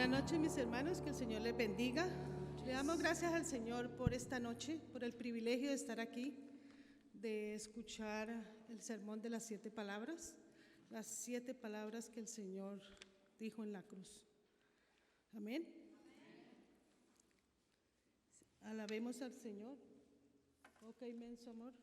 Buenas noches, mis hermanos, que el Señor les bendiga. Le damos gracias al Señor por esta noche, por el privilegio de estar aquí, de escuchar el sermón de las 7 palabras que el Señor dijo en la cruz. Amén. Alabemos al Señor. Oh, qué inmenso amor.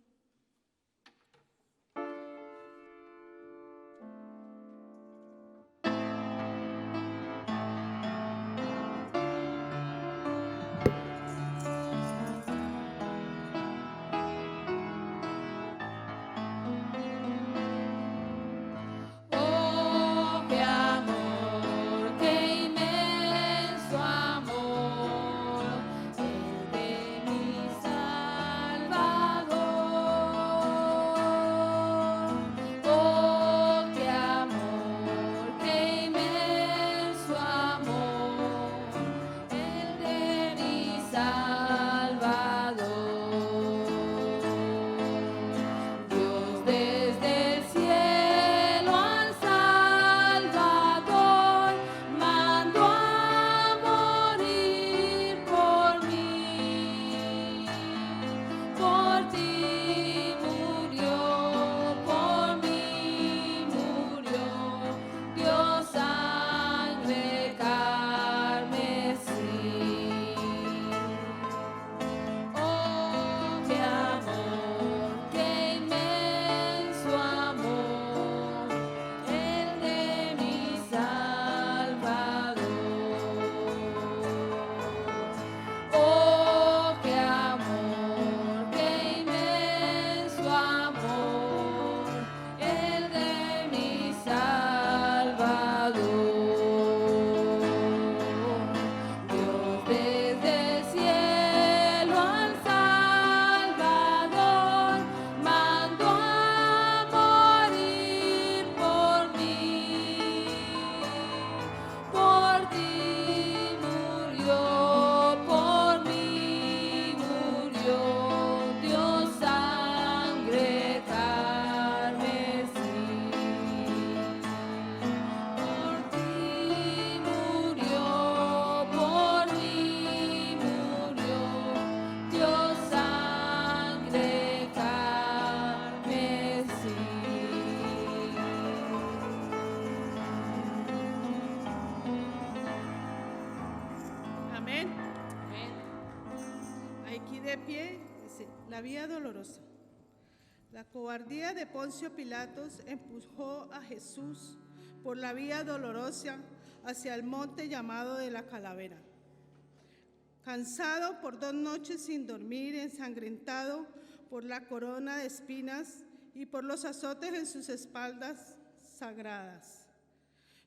La vía dolorosa. La cobardía de Poncio Pilatos empujó a Jesús por la vía dolorosa hacia el monte llamado de la Calavera. Cansado por 2 noches sin dormir, ensangrentado por la corona de espinas y por los azotes en sus espaldas sagradas,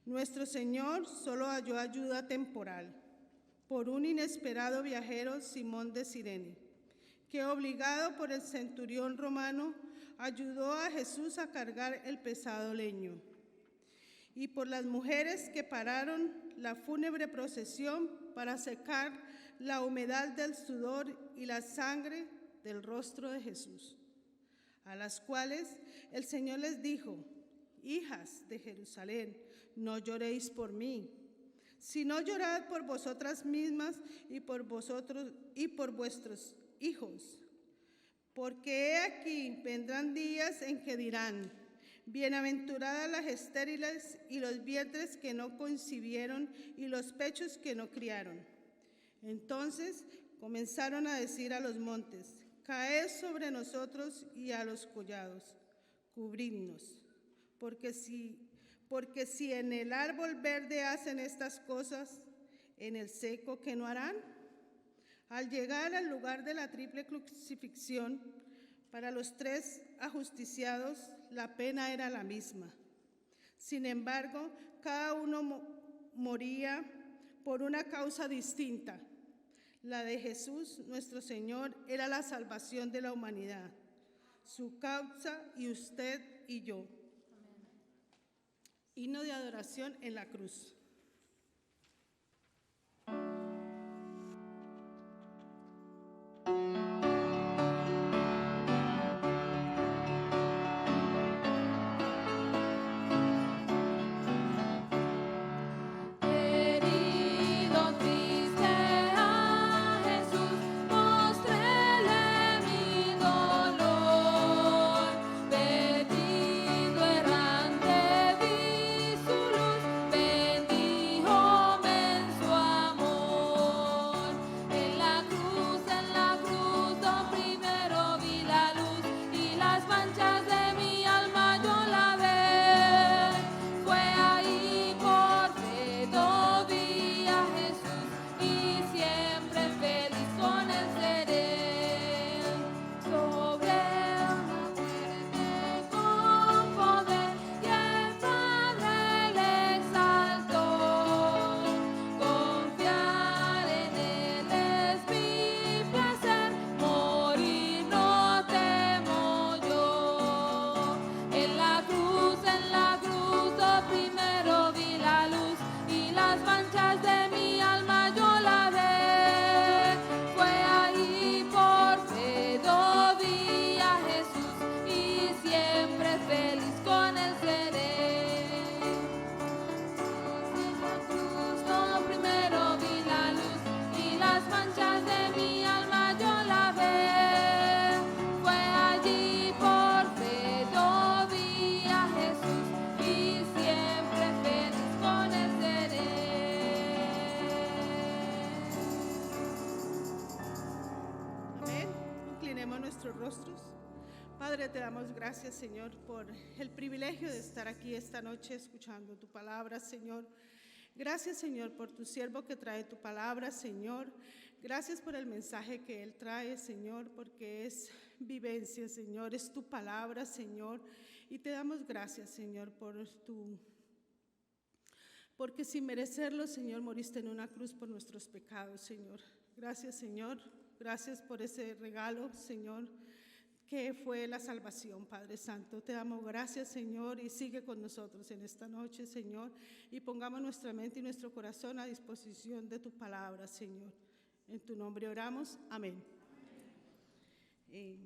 nuestro Señor solo halló ayuda temporal por un inesperado viajero, Simón de Cirene, que obligado por el centurión romano ayudó a Jesús a cargar el pesado leño, y por las mujeres que pararon la fúnebre procesión para secar la humedad del sudor y la sangre del rostro de Jesús, a las cuales el Señor les dijo: hijas de Jerusalén, no lloréis por mí, sino llorad por vosotras mismas y por vosotros y por vuestros hijos, porque he aquí vendrán días en que dirán: bienaventuradas las estériles y los vientres que no concibieron y los pechos que no criaron. Entonces comenzaron a decir a los montes: caed sobre nosotros, y a los collados: cubridnos, porque si en el árbol verde hacen estas cosas, en el seco, ¿qué no harán? Al llegar al lugar de la triple crucifixión, para los 3 ajusticiados la pena era la misma. Sin embargo, cada uno moría por una causa distinta. La de Jesús, nuestro Señor, era la salvación de la humanidad. Su causa y usted y yo. Himno de adoración en la cruz. Herido manchas de mi alma yo lavé. Fue ahí por fe vi a Jesús y siempre feliz con él seré. En la cruz lo primero vi la luz y las manchas de mi alma yo lavé. Fue allí por fe vi a Jesús y siempre feliz con él seré. Amén. Inclinemos nuestros rostros. Padre, te damos gracias, Señor, por el privilegio de estar aquí esta noche escuchando tu palabra, Señor. Gracias, Señor, por tu siervo que trae tu palabra, Señor. Gracias por el mensaje que él trae, Señor, porque es vivencia, Señor, es tu palabra, Señor. Y te damos gracias, Señor, porque sin merecerlo, Señor, moriste en una cruz por nuestros pecados, Señor. Gracias, Señor. Gracias por ese regalo, Señor, que fue la salvación, Padre Santo. Te damos gracias, Señor, y sigue con nosotros en esta noche, Señor, y pongamos nuestra mente y nuestro corazón a disposición de tu palabra, Señor. En tu nombre oramos. Amén.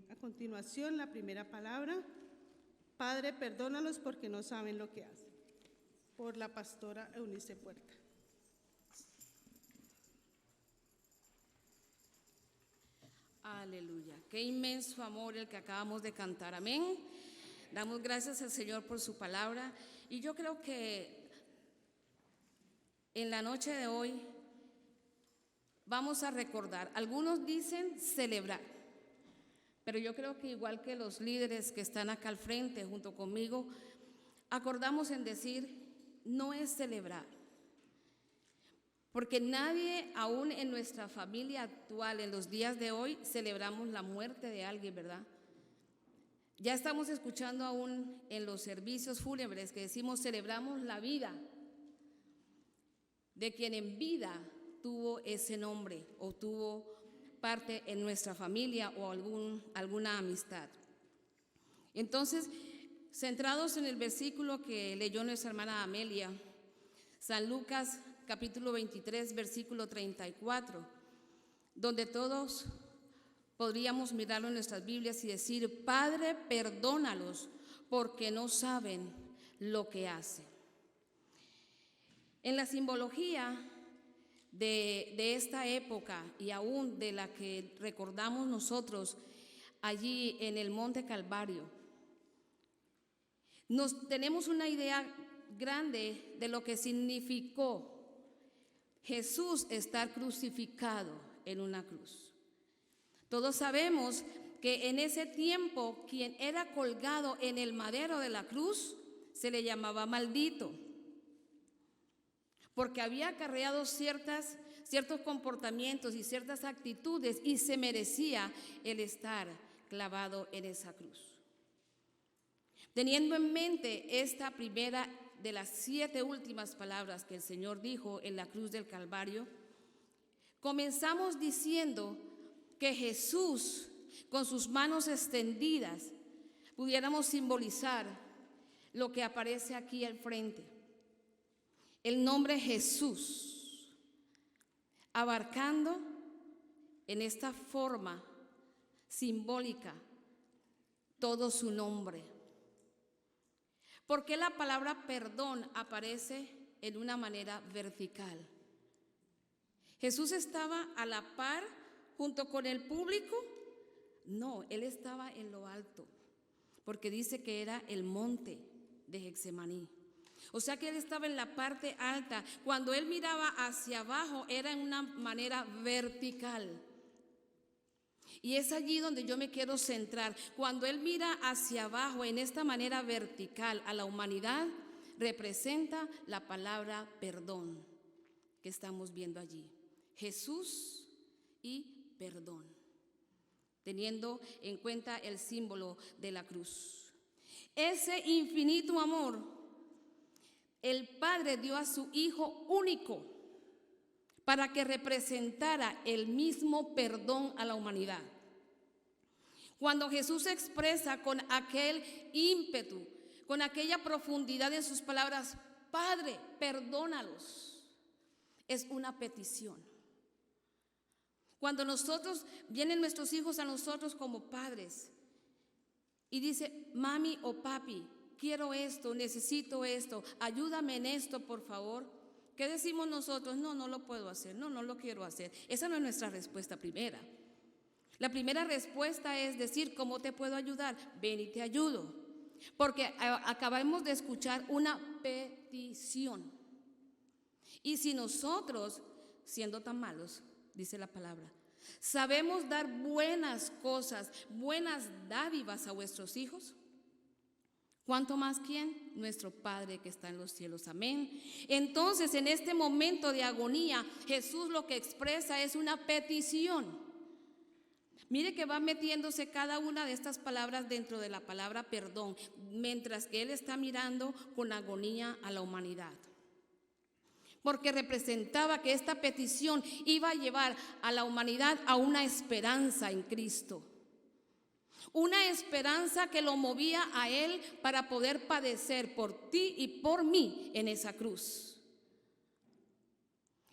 A continuación, la primera palabra. Padre, perdónalos porque no saben lo que hacen. Por la pastora Eunice Puerta. Aleluya, qué inmenso amor el que acabamos de cantar, amén. Damos gracias al Señor por su palabra y yo creo que en la noche de hoy vamos a recordar, algunos dicen celebrar, pero yo creo que igual que los líderes que están acá al frente junto conmigo, acordamos en decir, no es celebrar. Porque nadie, aún en nuestra familia actual, en los días de hoy, celebramos la muerte de alguien, ¿verdad? Ya estamos escuchando aún en los servicios fúnebres que decimos celebramos la vida de quien en vida tuvo ese nombre o tuvo parte en nuestra familia o alguna amistad. Entonces, centrados en el versículo que leyó nuestra hermana Amelia, San Lucas capítulo 23, versículo 34, donde todos podríamos mirarlo en nuestras Biblias y decir, Padre, perdónalos porque no saben lo que hacen. En la simbología de esta época y aún de la que recordamos nosotros allí en el Monte Calvario, tenemos una idea grande de lo que significó Jesús estar crucificado en una cruz. Todos sabemos que en ese tiempo quien era colgado en el madero de la cruz se le llamaba maldito, porque había acarreado ciertos comportamientos y ciertas actitudes y se merecía el estar clavado en esa cruz. Teniendo en mente esta primera de las 7 últimas palabras que el Señor dijo en la cruz del Calvario, comenzamos diciendo que Jesús, con sus manos extendidas, pudiéramos simbolizar lo que aparece aquí al frente. El nombre Jesús, abarcando en esta forma simbólica todo su nombre. ¿Por qué la palabra perdón aparece en una manera vertical? ¿Jesús estaba a la par junto con el público? No, él estaba en lo alto, porque dice que era el monte de Getsemaní. O sea que él estaba en la parte alta. Cuando él miraba hacia abajo era en una manera vertical. Y es allí donde yo me quiero centrar. Cuando él mira hacia abajo en esta manera vertical a la humanidad, representa la palabra perdón que estamos viendo allí. Jesús y perdón, teniendo en cuenta el símbolo de la cruz. Ese infinito amor, el Padre dio a su Hijo único para que representara el mismo perdón a la humanidad. Cuando Jesús expresa con aquel ímpetu, con aquella profundidad en sus palabras, Padre, perdónalos, es una petición. Cuando vienen nuestros hijos a nosotros como padres y dice, mami o papi, quiero esto, necesito esto, ayúdame en esto, por favor. ¿Qué decimos nosotros? No, no lo puedo hacer, no lo quiero hacer. Esa no es nuestra respuesta primera. La primera respuesta es decir, ¿cómo te puedo ayudar? Ven y te ayudo. Porque acabamos de escuchar una petición. Y si nosotros, siendo tan malos, dice la palabra, sabemos dar buenas cosas, buenas dádivas a vuestros hijos, ¿cuánto más quién? Nuestro Padre que está en los cielos. Amén. Entonces, en este momento de agonía, Jesús lo que expresa es una petición. Mire que va metiéndose cada una de estas palabras dentro de la palabra perdón, mientras que Él está mirando con agonía a la humanidad. Porque representaba que esta petición iba a llevar a la humanidad a una esperanza en Cristo. Una esperanza que lo movía a Él para poder padecer por ti y por mí en esa cruz.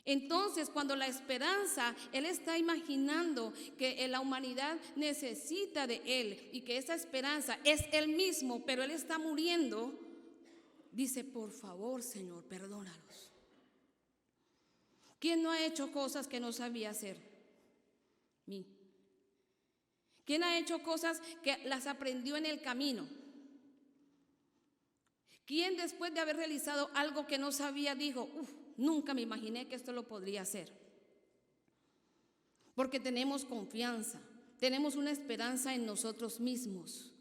Entonces, cuando la esperanza, Él está imaginando que la humanidad necesita de Él y que esa esperanza es Él mismo, pero Él está muriendo, dice, por favor, Señor, perdónalos. ¿Quién no ha hecho cosas que no sabía hacer? Mí. ¿Quién ha hecho cosas que las aprendió en el camino? ¿Quién después de haber realizado algo que no sabía dijo, nunca me imaginé que esto lo podría hacer? Porque tenemos confianza, tenemos una esperanza en nosotros mismos.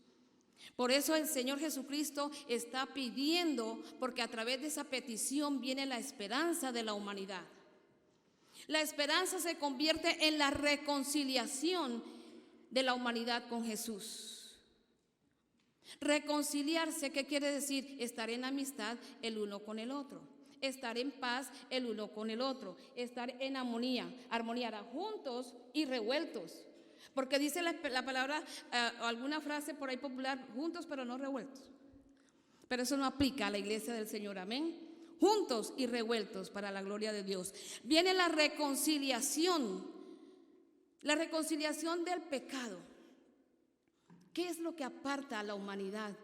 Por eso el Señor Jesucristo está pidiendo, porque a través de esa petición viene la esperanza de la humanidad. La esperanza se convierte en la reconciliación de la humanidad con Jesús. Reconciliarse, ¿qué quiere decir? Estar en amistad el uno con el otro, estar en paz el uno con el otro, estar en armonía juntos y revueltos. Porque dice la palabra, alguna frase por ahí popular, juntos pero no revueltos. Pero eso no aplica a la iglesia del Señor, amén. Juntos y revueltos para la gloria de Dios. Viene la reconciliación del pecado. ¿Qué es lo que aparta a la humanidad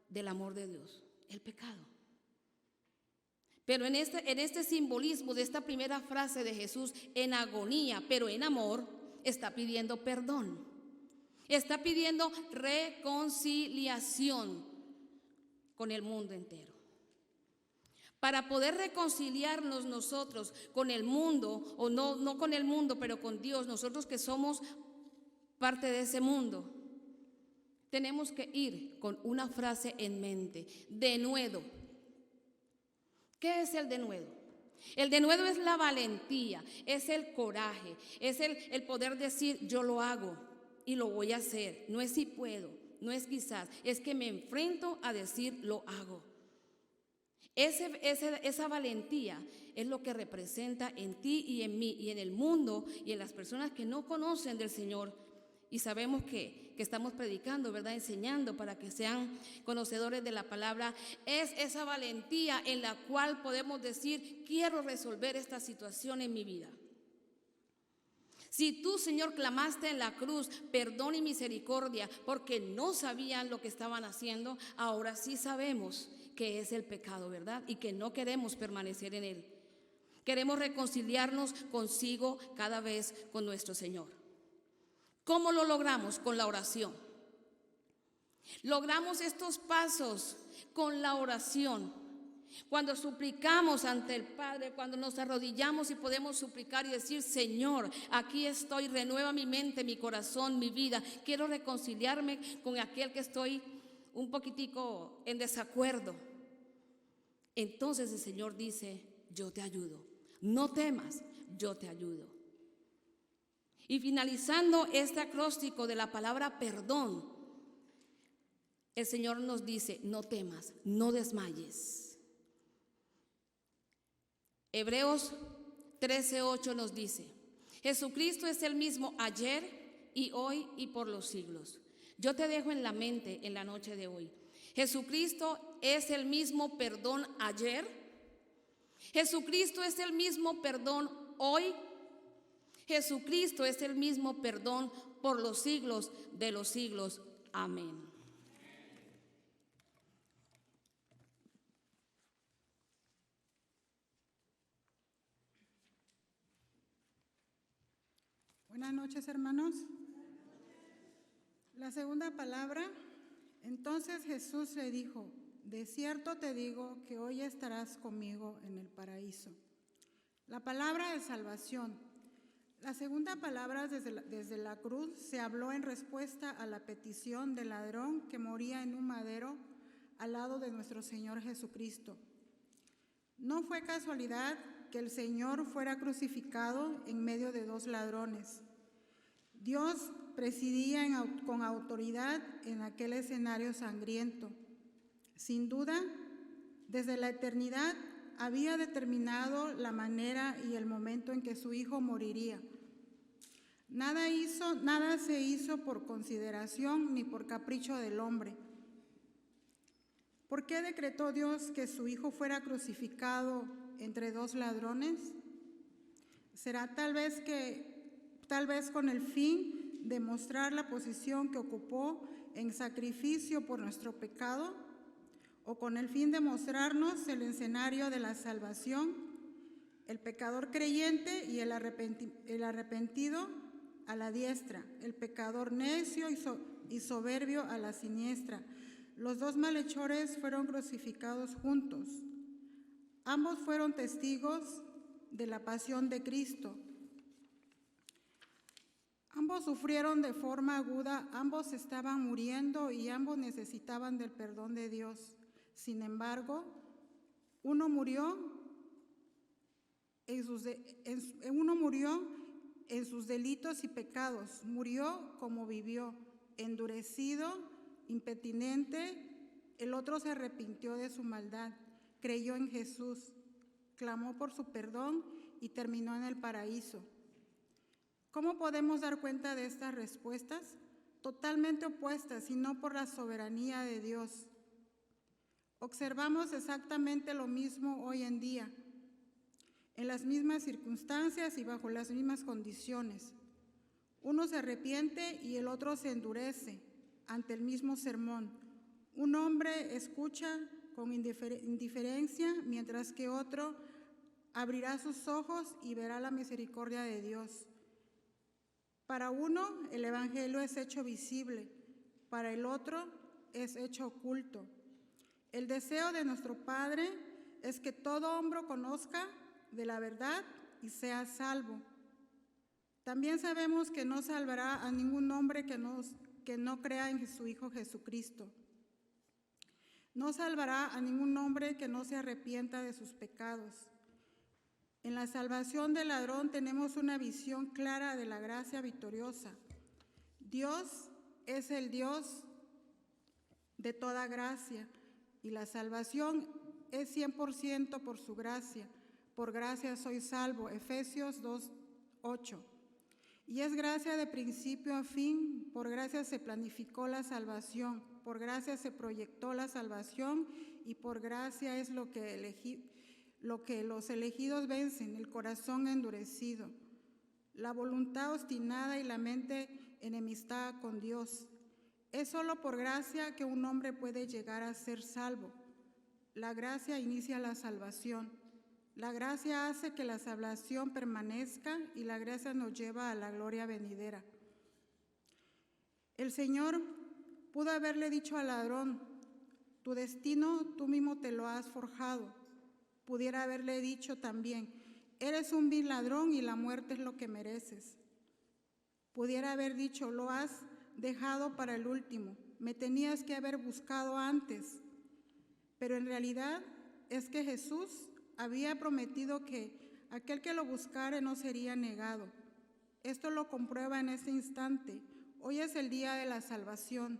del amor de Dios? El pecado. Pero en este simbolismo de esta primera frase de Jesús, en agonía, pero en amor, está pidiendo perdón. Está pidiendo reconciliación con el mundo entero. Para poder reconciliarnos nosotros con el mundo, o no con el mundo, pero con Dios, nosotros que somos parte de ese mundo, tenemos que ir con una frase en mente: denuedo. ¿Qué es el denuedo? El denuedo es la valentía, es el coraje, es el poder decir yo lo hago y lo voy a hacer. No es si puedo, no es quizás, es que me enfrento a decir lo hago. Esa valentía es lo que representa en ti y en mí y en el mundo y en las personas que no conocen del Señor. Y sabemos que estamos predicando, ¿verdad? Enseñando para que sean conocedores de la palabra. Es esa valentía en la cual podemos decir, quiero resolver esta situación en mi vida. Si tú, Señor, clamaste en la cruz perdón y misericordia porque no sabían lo que estaban haciendo, ahora sí sabemos que es el pecado, ¿verdad? Y que no queremos permanecer en él. Queremos reconciliarnos consigo cada vez con nuestro Señor. ¿Cómo lo logramos? Con la oración. Logramos estos pasos con la oración. Cuando suplicamos ante el Padre, cuando nos arrodillamos y podemos suplicar y decir, Señor, aquí estoy, renueva mi mente, mi corazón, mi vida. Quiero reconciliarme con aquel que estoy un poquitico en desacuerdo. Entonces el Señor dice, yo te ayudo. No temas, yo te ayudo. Y finalizando este acróstico de la palabra perdón, el Señor nos dice, no temas, no desmayes. Hebreos 13:8 nos dice, Jesucristo es el mismo ayer y hoy y por los siglos. Yo te dejo en la mente en la noche de hoy. Jesucristo es el mismo perdón ayer, Jesucristo es el mismo perdón hoy. Jesucristo es el mismo perdón por los siglos de los siglos. Amén. Buenas noches, hermanos. La segunda palabra. Entonces Jesús le dijo: de cierto te digo que hoy estarás conmigo en el paraíso. La palabra de salvación. La segunda palabra desde la cruz se habló en respuesta a la petición del ladrón que moría en un madero al lado de nuestro Señor Jesucristo. No fue casualidad que el Señor fuera crucificado en medio de dos ladrones. Dios presidía con autoridad en aquel escenario sangriento. Sin duda, desde la eternidad había determinado la manera y el momento en que su Hijo moriría. Nada se hizo por consideración ni por capricho del hombre. ¿Por qué decretó Dios que su Hijo fuera crucificado entre dos ladrones? ¿Será tal vez con el fin de mostrar la posición que ocupó en sacrificio por nuestro pecado? ¿O con el fin de mostrarnos el escenario de la salvación? El pecador creyente y el arrepentido a la diestra, el pecador necio y soberbio a la siniestra. Los dos malhechores fueron crucificados juntos. Ambos fueron testigos de la pasión de Cristo. Ambos sufrieron de forma aguda, ambos estaban muriendo y ambos necesitaban del perdón de Dios. Sin embargo, uno murió en sus delitos y pecados, murió como vivió, endurecido, impenitente. El otro se arrepintió de su maldad, creyó en Jesús, clamó por su perdón y terminó en el paraíso. ¿Cómo podemos dar cuenta de estas respuestas? Totalmente opuestas, y no por la soberanía de Dios. Observamos exactamente lo mismo hoy en día, en las mismas circunstancias y bajo las mismas condiciones. Uno se arrepiente y el otro se endurece ante el mismo sermón. Un hombre escucha con indiferencia, mientras que otro abrirá sus ojos y verá la misericordia de Dios. Para uno, el evangelio es hecho visible, para el otro es hecho oculto. El deseo de nuestro Padre es que todo hombre conozca de la verdad y sea salvo. También sabemos que no salvará a ningún hombre que no crea en su Hijo Jesucristo. No salvará a ningún hombre que no se arrepienta de sus pecados. En la salvación del ladrón tenemos una visión clara de la gracia victoriosa. Dios es el Dios de toda gracia y la salvación es 100% por su gracia. Por gracia soy salvo, Efesios 2:8. Y es gracia de principio a fin, por gracia se planificó la salvación, por gracia se proyectó la salvación y por gracia es lo que los elegidos vencen, el corazón endurecido, la voluntad obstinada y la mente enemistada con Dios. Es solo por gracia que un hombre puede llegar a ser salvo. La gracia inicia la salvación. La gracia hace que la salvación permanezca y la gracia nos lleva a la gloria venidera. El Señor pudo haberle dicho al ladrón: tu destino tú mismo te lo has forjado. Pudiera haberle dicho también: eres un vil ladrón y la muerte es lo que mereces. Pudiera haber dicho: lo has dejado para el último, me tenías que haber buscado antes. Pero en realidad es que Jesús había prometido que aquel que lo buscare no sería negado. Esto lo comprueba en este instante. Hoy es el día de la salvación.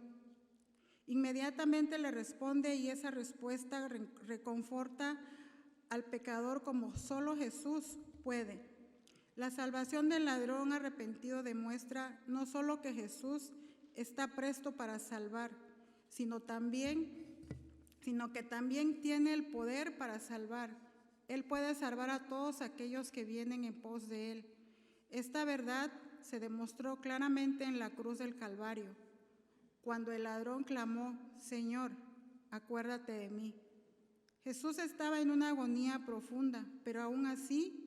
Inmediatamente le responde, y esa respuesta reconforta al pecador como solo Jesús puede. La salvación del ladrón arrepentido demuestra no solo que Jesús está presto para salvar, sino que también tiene el poder para salvar. Él puede salvar a todos aquellos que vienen en pos de Él. Esta verdad se demostró claramente en la cruz del Calvario, cuando el ladrón clamó: Señor, acuérdate de mí. Jesús estaba en una agonía profunda, pero aún así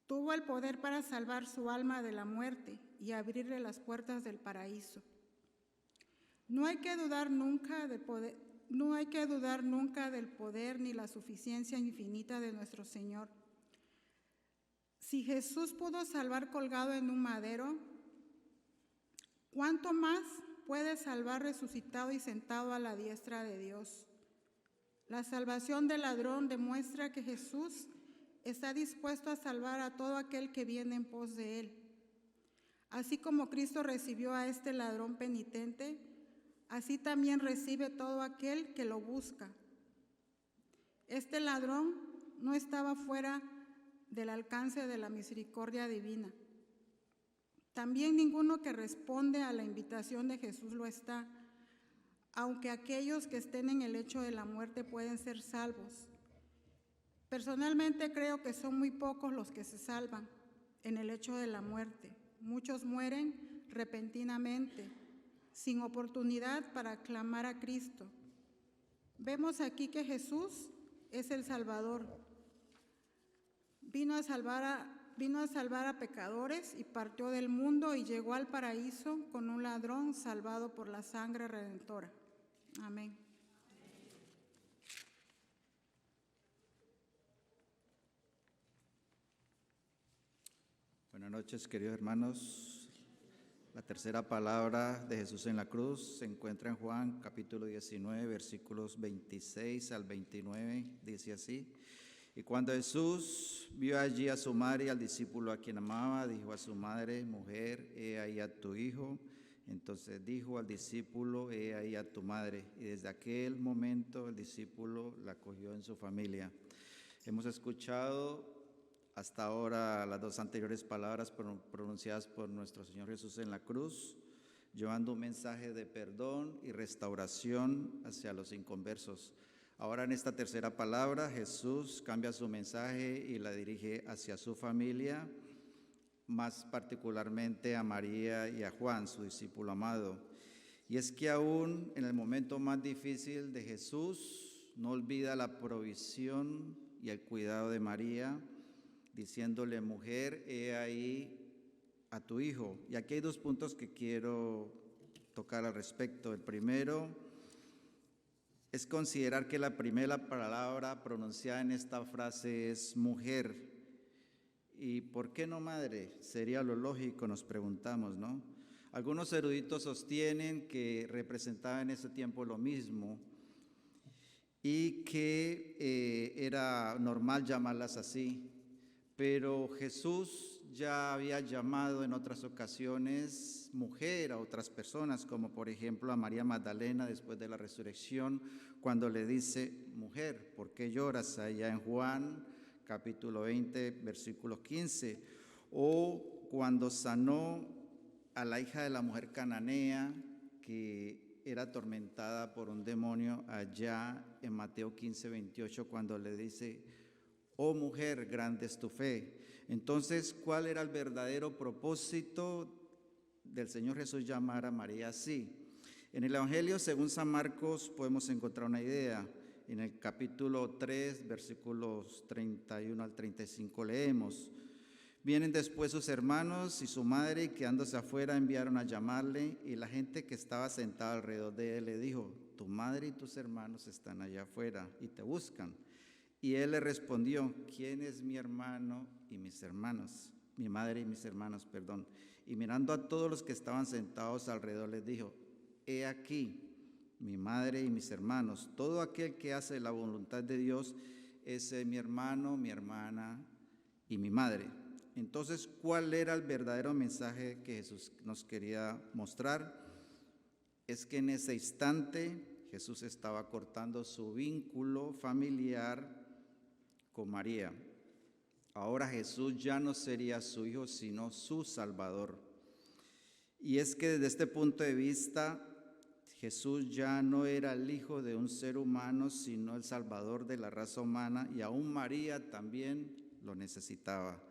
tuvo el poder para salvar su alma de la muerte y abrirle las puertas del paraíso. No hay que dudar nunca del poder ni la suficiencia infinita de nuestro Señor. Si Jesús pudo salvar colgado en un madero, ¿cuánto más puede salvar resucitado y sentado a la diestra de Dios? La salvación del ladrón demuestra que Jesús está dispuesto a salvar a todo aquel que viene en pos de Él. Así como Cristo recibió a este ladrón penitente, así también recibe todo aquel que lo busca. Este ladrón no estaba fuera del alcance de la misericordia divina. También ninguno que responde a la invitación de Jesús lo está, aunque aquellos que estén en el lecho de la muerte pueden ser salvos. Personalmente creo que son muy pocos los que se salvan en el lecho de la muerte. Muchos mueren repentinamente, sin oportunidad para clamar a Cristo. Vemos aquí que Jesús es el Salvador. Vino a salvar a pecadores y partió del mundo y llegó al paraíso con un ladrón salvado por la sangre redentora. Amén. Buenas noches, queridos hermanos. La tercera palabra de Jesús en la cruz se encuentra en Juan capítulo 19, versículos 26 al 29. Dice así: y cuando Jesús vio allí a su madre y al discípulo a quien amaba, dijo a su madre: mujer, he ahí a tu hijo. Entonces dijo al discípulo: he ahí a tu madre. Y desde aquel momento el discípulo la acogió en su familia. Hemos escuchado hasta ahora las dos anteriores palabras pronunciadas por nuestro Señor Jesús en la cruz, llevando un mensaje de perdón y restauración hacia los inconversos. Ahora en esta tercera palabra Jesús cambia su mensaje y la dirige hacia su familia, más particularmente a María y a Juan, su discípulo amado. Y es que aún en el momento más difícil de Jesús, no olvida la provisión y el cuidado de María, diciéndole: mujer, he ahí a tu hijo. Y aquí hay dos puntos que quiero tocar al respecto. El primero es considerar que la primera palabra pronunciada en esta frase es mujer. ¿Y por qué no madre? Sería lo lógico, nos preguntamos, ¿no? Algunos eruditos sostienen que representaba en ese tiempo lo mismo y que era normal llamarlas así. Pero Jesús ya había llamado en otras ocasiones mujer a otras personas, como por ejemplo a María Magdalena después de la resurrección, cuando le dice: mujer, ¿por qué lloras? Allá en Juan capítulo 20, versículo 15. O cuando sanó a la hija de la mujer cananea, que era atormentada por un demonio, allá en Mateo 15, 28, cuando le dice: oh mujer, grande es tu fe. Entonces, ¿cuál era el verdadero propósito del Señor Jesús llamar a María así? En el Evangelio, según San Marcos, podemos encontrar una idea. En el capítulo 3, versículos 31 al 35 leemos: vienen después sus hermanos y su madre, y quedándose afuera enviaron a llamarle, y la gente que estaba sentada alrededor de él le dijo: tu madre y tus hermanos están allá afuera y te buscan. Y él le respondió: ¿quién es mi hermano y mis hermanos? Mi madre y mis hermanos, perdón. Y mirando a todos los que estaban sentados alrededor, les dijo: he aquí mi madre y mis hermanos. Todo aquel que hace la voluntad de Dios, ese es mi hermano, mi hermana y mi madre. Entonces, ¿cuál era el verdadero mensaje que Jesús nos quería mostrar? Es que en ese instante Jesús estaba cortando su vínculo familiar con María. Ahora Jesús ya no sería su hijo, sino su Salvador. Y es que desde este punto de vista, Jesús ya no era el hijo de un ser humano, sino el Salvador de la raza humana, y aún María también lo necesitaba,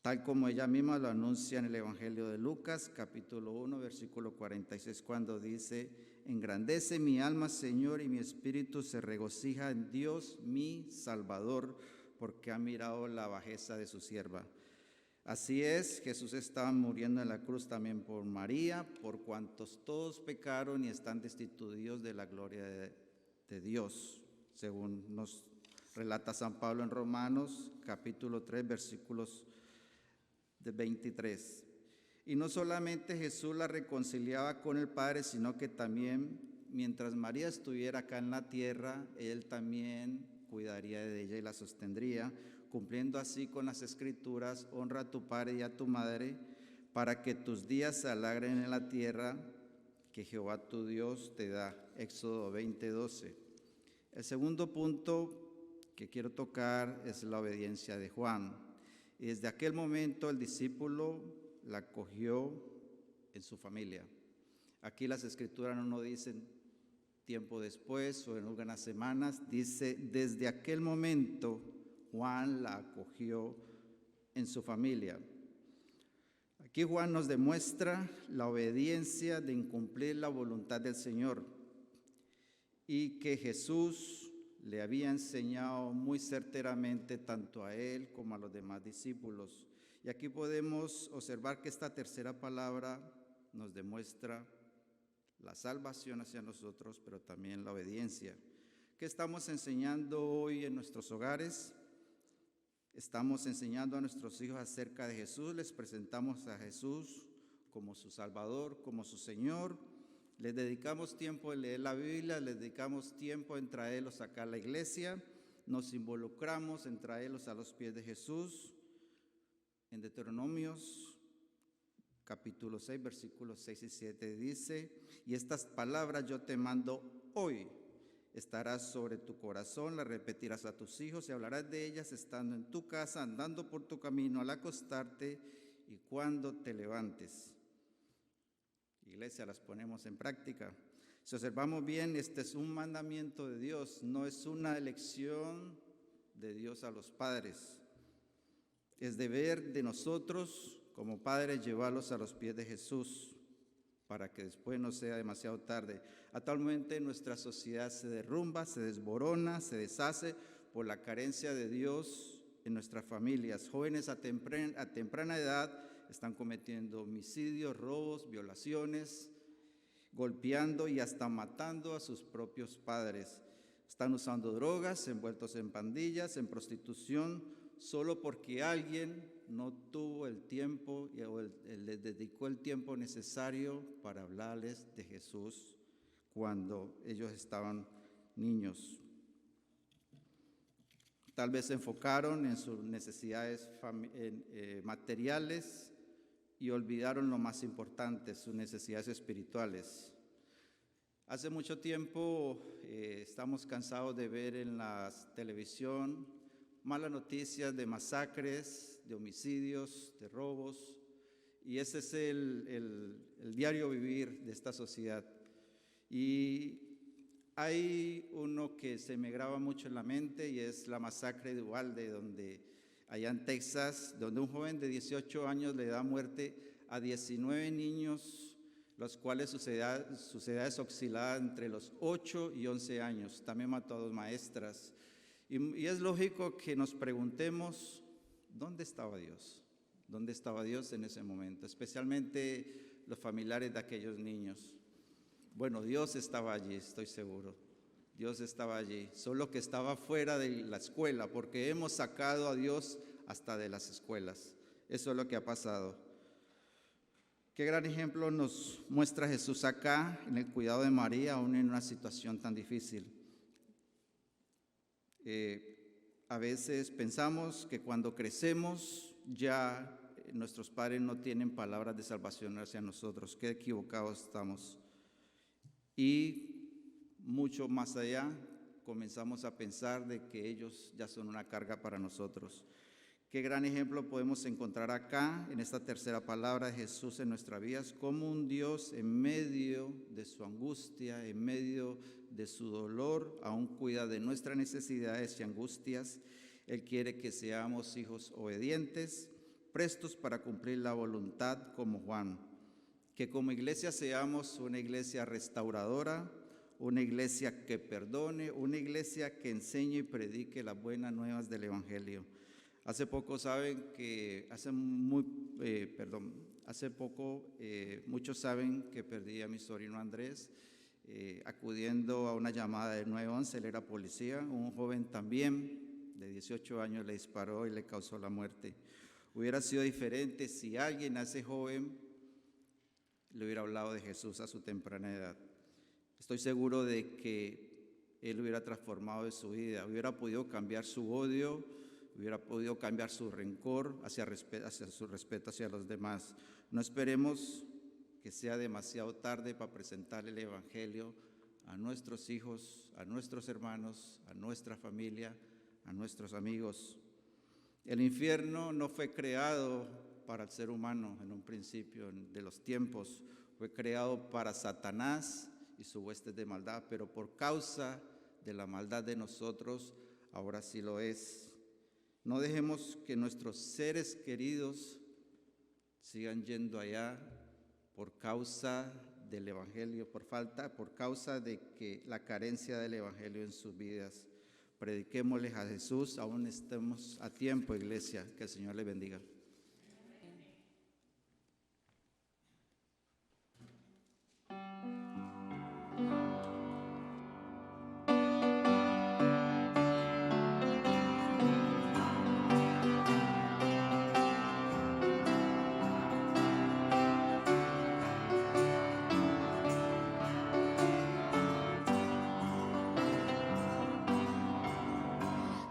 tal como ella misma lo anuncia en el Evangelio de Lucas, capítulo 1, versículo 46, cuando dice: engrandece mi alma, Señor, y mi espíritu se regocija en Dios, mi Salvador, porque ha mirado la bajeza de su sierva. Así es, Jesús estaba muriendo en la cruz también por María, por cuantos todos pecaron y están destituidos de la gloria de Dios, según nos relata San Pablo en Romanos, capítulo 3, versículos de 23. Y no solamente Jesús la reconciliaba con el Padre, sino que también, mientras María estuviera acá en la tierra, Él también cuidaría de ella y la sostendría, cumpliendo así con las Escrituras: honra a tu padre y a tu madre, para que tus días se alarguen en la tierra que Jehová tu Dios te da. Éxodo 20:12. El segundo punto que quiero tocar es la obediencia de Juan. Y desde aquel momento el discípulo la acogió en su familia. Aquí las Escrituras no nos dicen tiempo después o en algunas semanas, dice: desde aquel momento Juan la acogió en su familia. Aquí Juan nos demuestra la obediencia de incumplir la voluntad del Señor, y que Jesús le había enseñado muy certeramente tanto a él como a los demás discípulos. Y aquí podemos observar que esta tercera palabra nos demuestra la salvación hacia nosotros, pero también la obediencia. ¿Qué estamos enseñando hoy en nuestros hogares? Estamos enseñando a nuestros hijos acerca de Jesús, les presentamos a Jesús como su Salvador, como su Señor. Les dedicamos tiempo en leer la Biblia, les dedicamos tiempo en traerlos acá a la iglesia, nos involucramos en traerlos a los pies de Jesús. En Deuteronomios capítulo 6, versículos 6 y 7 dice: y estas palabras yo te mando hoy, estarás sobre tu corazón, las repetirás a tus hijos y hablarás de ellas estando en tu casa, andando por tu camino, al acostarte y cuando te levantes. Iglesia, las ponemos en práctica. Si observamos bien, este es un mandamiento de Dios, no es una elección de Dios a los padres. Es deber de nosotros como padres llevarlos a los pies de Jesús para que después no sea demasiado tarde. Actualmente nuestra sociedad se derrumba, se desborona, se deshace por la carencia de Dios en nuestras familias. Jóvenes a temprana edad están cometiendo homicidios, robos, violaciones, golpeando y hasta matando a sus propios padres. Están usando drogas, envueltos en pandillas, en prostitución, solo porque alguien no tuvo el tiempo o les dedicó el tiempo necesario para hablarles de Jesús cuando ellos estaban niños. Tal vez se enfocaron en sus necesidades materiales y olvidaron lo más importante, sus necesidades espirituales. Hace mucho tiempo estamos cansados de ver en la televisión malas noticias de masacres, de homicidios, de robos, y ese es el diario vivir de esta sociedad. Y hay uno que se me graba mucho en la mente y es la masacre de Uvalde, allá en Texas, donde un joven de 18 años le da muerte a 19 niños, los cuales sus edades oscilaban entre los 8 y 11 años. También mató a 2 maestras. Y es lógico que nos preguntemos, ¿dónde estaba Dios? ¿Dónde estaba Dios en ese momento? Especialmente los familiares de aquellos niños. Bueno, Dios estaba allí, estoy seguro. Dios estaba allí, solo que estaba fuera de la escuela, porque hemos sacado a Dios hasta de las escuelas. Eso es lo que ha pasado. Qué gran ejemplo nos muestra Jesús acá en el cuidado de María, aún en una situación tan difícil. A veces pensamos que cuando crecemos ya nuestros padres no tienen palabras de salvación hacia nosotros. Qué equivocados estamos. Y mucho más allá comenzamos a pensar de que ellos ya son una carga para nosotros. Qué gran ejemplo podemos encontrar acá, en esta tercera palabra de Jesús en nuestras vidas, como un Dios en medio de su angustia, en medio de su dolor, aún cuida de nuestras necesidades y angustias. Él quiere que seamos hijos obedientes, prestos para cumplir la voluntad como Juan. Que como iglesia seamos una iglesia restauradora, una iglesia que perdone, una iglesia que enseñe y predique las buenas nuevas del Evangelio. Hace poco muchos saben que perdí a mi sobrino Andrés, acudiendo a una llamada del 911, él era policía, un joven también de 18 años le disparó y le causó la muerte. Hubiera sido diferente si alguien a ese joven le hubiera hablado de Jesús a su temprana edad. Estoy seguro de que él hubiera transformado de su vida, hubiera podido cambiar su odio, hubiera podido cambiar su rencor hacia su respeto hacia los demás. No esperemos que sea demasiado tarde para presentar el Evangelio a nuestros hijos, a nuestros hermanos, a nuestra familia, a nuestros amigos. El infierno no fue creado para el ser humano en un principio de los tiempos, fue creado para Satanás y su hueste de maldad, pero por causa de la maldad de nosotros, ahora sí lo es. No dejemos que nuestros seres queridos sigan yendo allá por causa del Evangelio, por causa de que la carencia del Evangelio en sus vidas. Prediquémosles a Jesús, aún estemos a tiempo, iglesia, que el Señor les bendiga.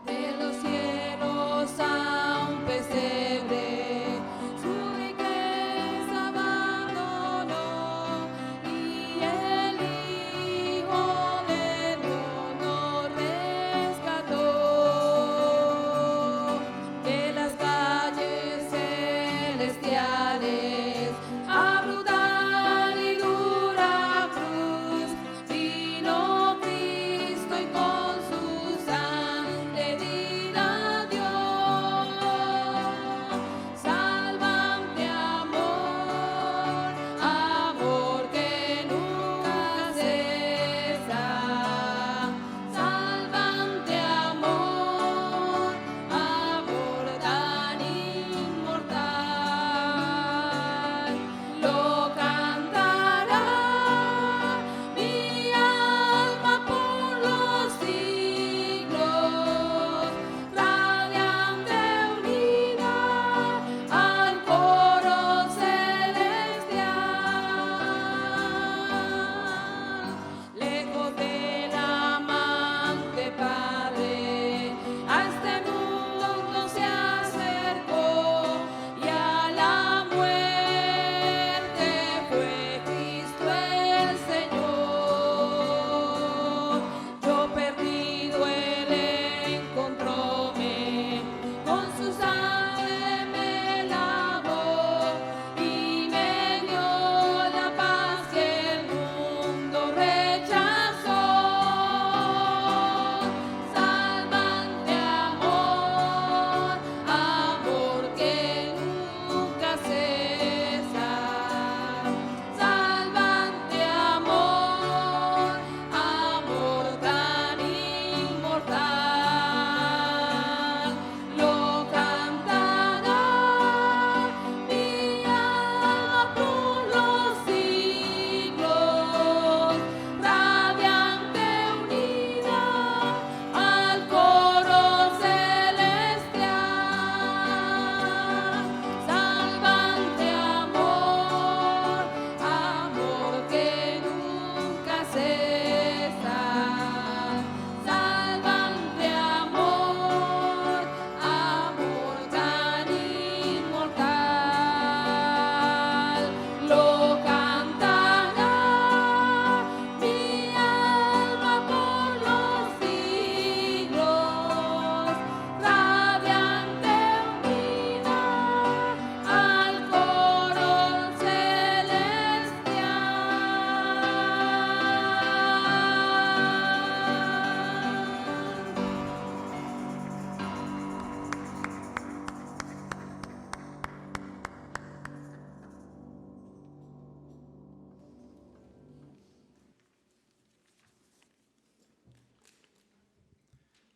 De los cielos a un pesebre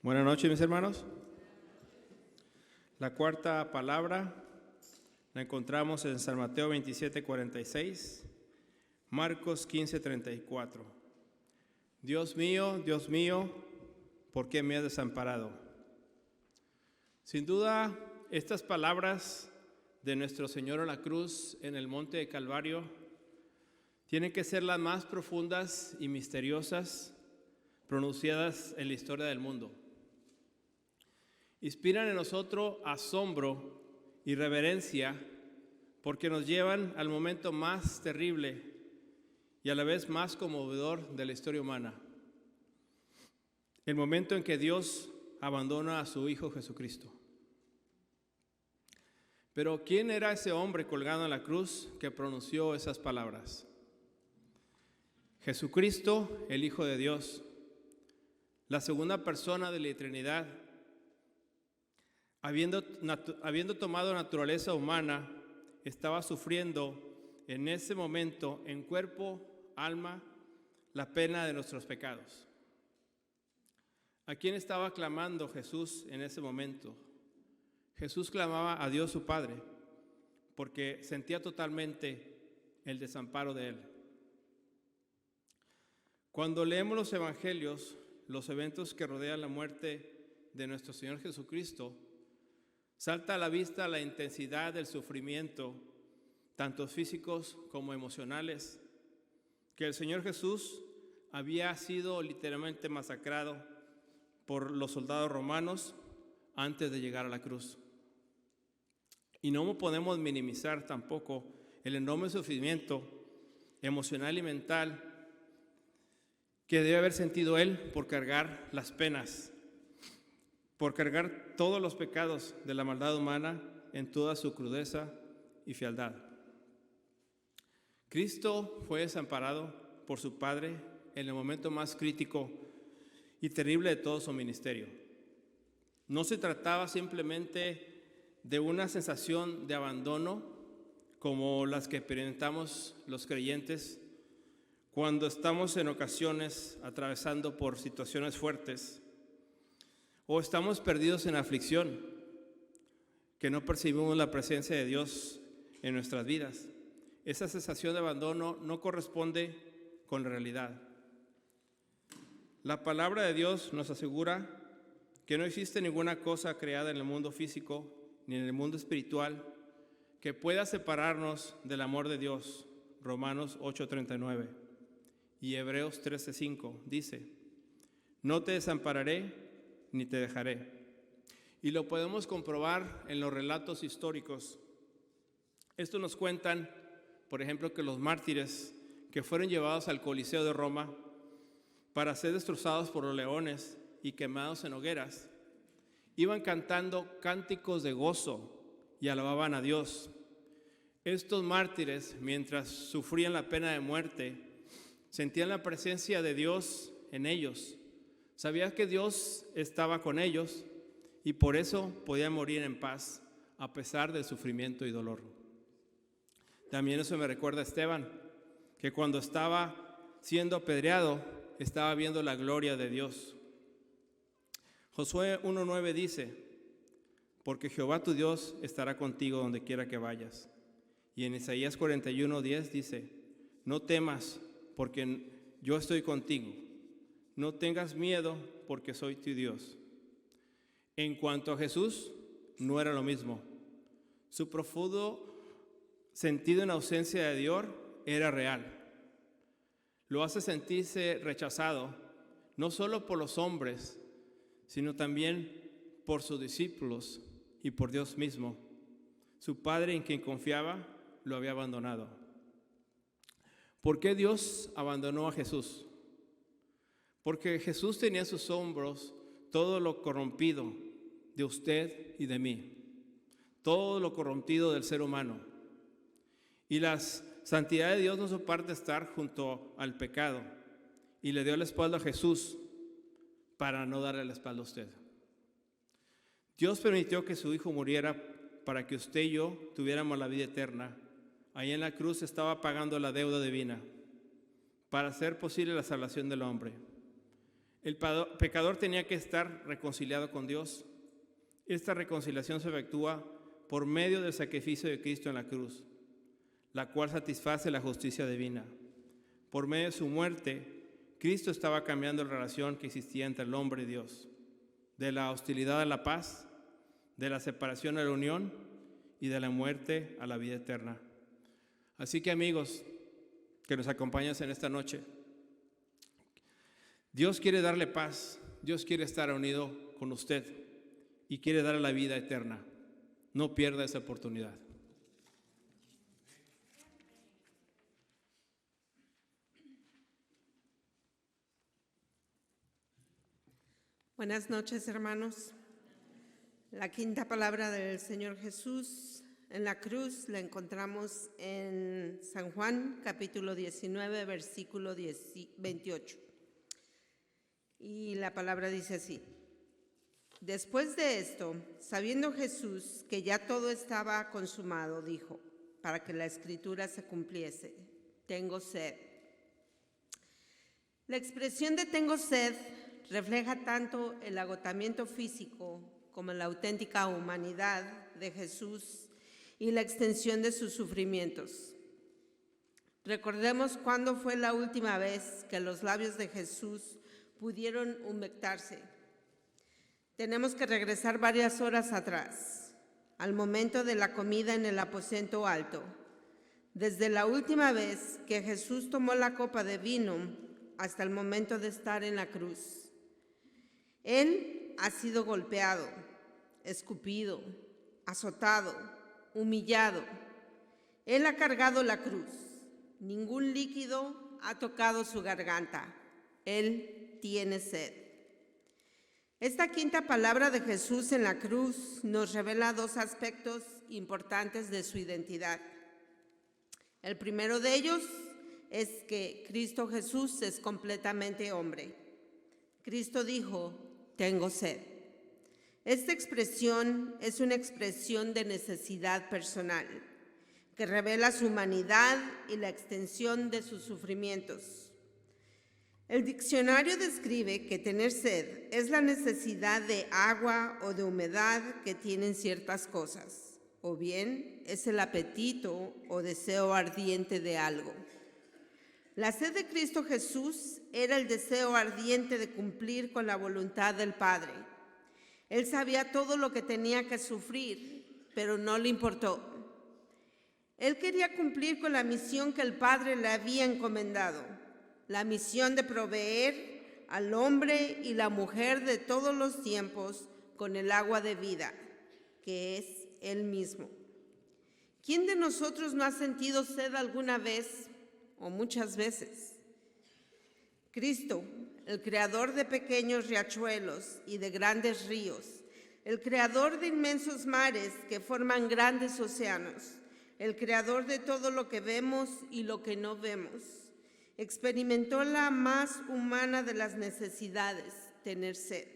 Buenas noches, mis hermanos. La cuarta palabra la encontramos en San Mateo 27:46, Marcos 15:34. Dios mío, ¿por qué me has desamparado? Sin duda, estas palabras de nuestro Señor en la cruz en el monte de Calvario tienen que ser las más profundas y misteriosas pronunciadas en la historia del mundo. Inspiran en nosotros asombro y reverencia porque nos llevan al momento más terrible y a la vez más conmovedor de la historia humana. El momento en que Dios abandona a su Hijo Jesucristo. Pero ¿quién era ese hombre colgado en la cruz que pronunció esas palabras? Jesucristo, el Hijo de Dios, la segunda persona de la Trinidad, habiendo tomado naturaleza humana, estaba sufriendo en ese momento, en cuerpo, alma, la pena de nuestros pecados. ¿A quién estaba clamando Jesús en ese momento? Jesús clamaba a Dios su Padre, porque sentía totalmente el desamparo de Él. Cuando leemos los evangelios, los eventos que rodean la muerte de nuestro Señor Jesucristo, salta a la vista la intensidad del sufrimiento, tanto físicos como emocionales, que el Señor Jesús había sido literalmente masacrado por los soldados romanos antes de llegar a la cruz. Y no podemos minimizar tampoco el enorme sufrimiento emocional y mental que debe haber sentido Él por cargar las penas, por cargar todos los pecados de la maldad humana en toda su crudeza y fealdad. Cristo fue desamparado por su Padre en el momento más crítico y terrible de todo su ministerio. No se trataba simplemente de una sensación de abandono como las que experimentamos los creyentes cuando estamos en ocasiones atravesando por situaciones fuertes o estamos perdidos en aflicción, que no percibimos la presencia de Dios en nuestras vidas. Esa sensación de abandono no corresponde con la realidad. La palabra de Dios nos asegura que no existe ninguna cosa creada en el mundo físico ni en el mundo espiritual que pueda separarnos del amor de Dios. Romanos 8:39 y Hebreos 13:5 dice: no te desampararé ni te dejaré. Y lo podemos comprobar en los relatos históricos. Estos nos cuentan, por ejemplo, que los mártires que fueron llevados al Coliseo de Roma para ser destrozados por los leones y quemados en hogueras, iban cantando cánticos de gozo y alababan a Dios. Estos mártires, mientras sufrían la pena de muerte, sentían la presencia de Dios en ellos. Sabían que Dios estaba con ellos y por eso podían morir en paz a pesar del sufrimiento y dolor. También eso me recuerda a Esteban, que cuando estaba siendo apedreado, estaba viendo la gloria de Dios. Josué 1:9 dice: porque Jehová tu Dios estará contigo donde quiera que vayas. Y en Isaías 41:10 dice: no temas, porque yo estoy contigo. No tengas miedo, porque soy tu Dios. En cuanto a Jesús, no era lo mismo. Su profundo sentido en ausencia de Dios era real. Lo hace sentirse rechazado, no solo por los hombres, sino también por sus discípulos y por Dios mismo. Su Padre, en quien confiaba, lo había abandonado. ¿Por qué Dios abandonó a Jesús? Porque Jesús tenía en sus hombros todo lo corrompido de usted y de mí, todo lo corrompido del ser humano. Y la santidad de Dios no soporta estar junto al pecado, y le dio la espalda a Jesús para no darle la espalda a usted. Dios permitió que su Hijo muriera para que usted y yo tuviéramos la vida eterna. Ahí en la cruz estaba pagando la deuda divina para hacer posible la salvación del hombre. El pecador tenía que estar reconciliado con Dios. Esta reconciliación se efectúa por medio del sacrificio de Cristo en la cruz, la cual satisface la justicia divina. Por medio de su muerte, Cristo estaba cambiando la relación que existía entre el hombre y Dios, de la hostilidad a la paz, de la separación a la unión y de la muerte a la vida eterna. Así que, amigos que nos acompañan en esta noche, Dios quiere darle paz, Dios quiere estar unido con usted y quiere darle la vida eterna. No pierda esa oportunidad. Buenas noches, hermanos. La quinta palabra del Señor Jesús en la cruz la encontramos en San Juan, capítulo 19, versículo 28. Y la palabra dice así: Después de esto, sabiendo Jesús que ya todo estaba consumado, dijo, para que la escritura se cumpliese: tengo sed. La expresión de tengo sed refleja tanto el agotamiento físico como la auténtica humanidad de Jesús y la extensión de sus sufrimientos. Recordemos cuándo fue la última vez que los labios de Jesús pudieron humectarse. Tenemos que regresar varias horas atrás, al momento de la comida en el aposento alto. Desde la última vez que Jesús tomó la copa de vino hasta el momento de estar en la cruz. Él ha sido golpeado, escupido, azotado, humillado. Él ha cargado la cruz. Ningún líquido ha tocado su garganta. Él tiene sed. Esta quinta palabra de Jesús en la cruz nos revela dos aspectos importantes de su identidad. El primero de ellos es que Cristo Jesús es completamente hombre. Cristo dijo: tengo sed. Esta expresión es una expresión de necesidad personal que revela su humanidad y la extensión de sus sufrimientos. El diccionario describe que tener sed es la necesidad de agua o de humedad que tienen ciertas cosas, o bien es el apetito o deseo ardiente de algo. La sed de Cristo Jesús era el deseo ardiente de cumplir con la voluntad del Padre. Él sabía todo lo que tenía que sufrir, pero no le importó. Él quería cumplir con la misión que el Padre le había encomendado, la misión de proveer al hombre y la mujer de todos los tiempos con el agua de vida, que es Él mismo. ¿Quién de nosotros no ha sentido sed alguna vez o muchas veces? Cristo, el creador de pequeños riachuelos y de grandes ríos, el creador de inmensos mares que forman grandes océanos, el creador de todo lo que vemos y lo que no vemos, experimentó la más humana de las necesidades, tener sed.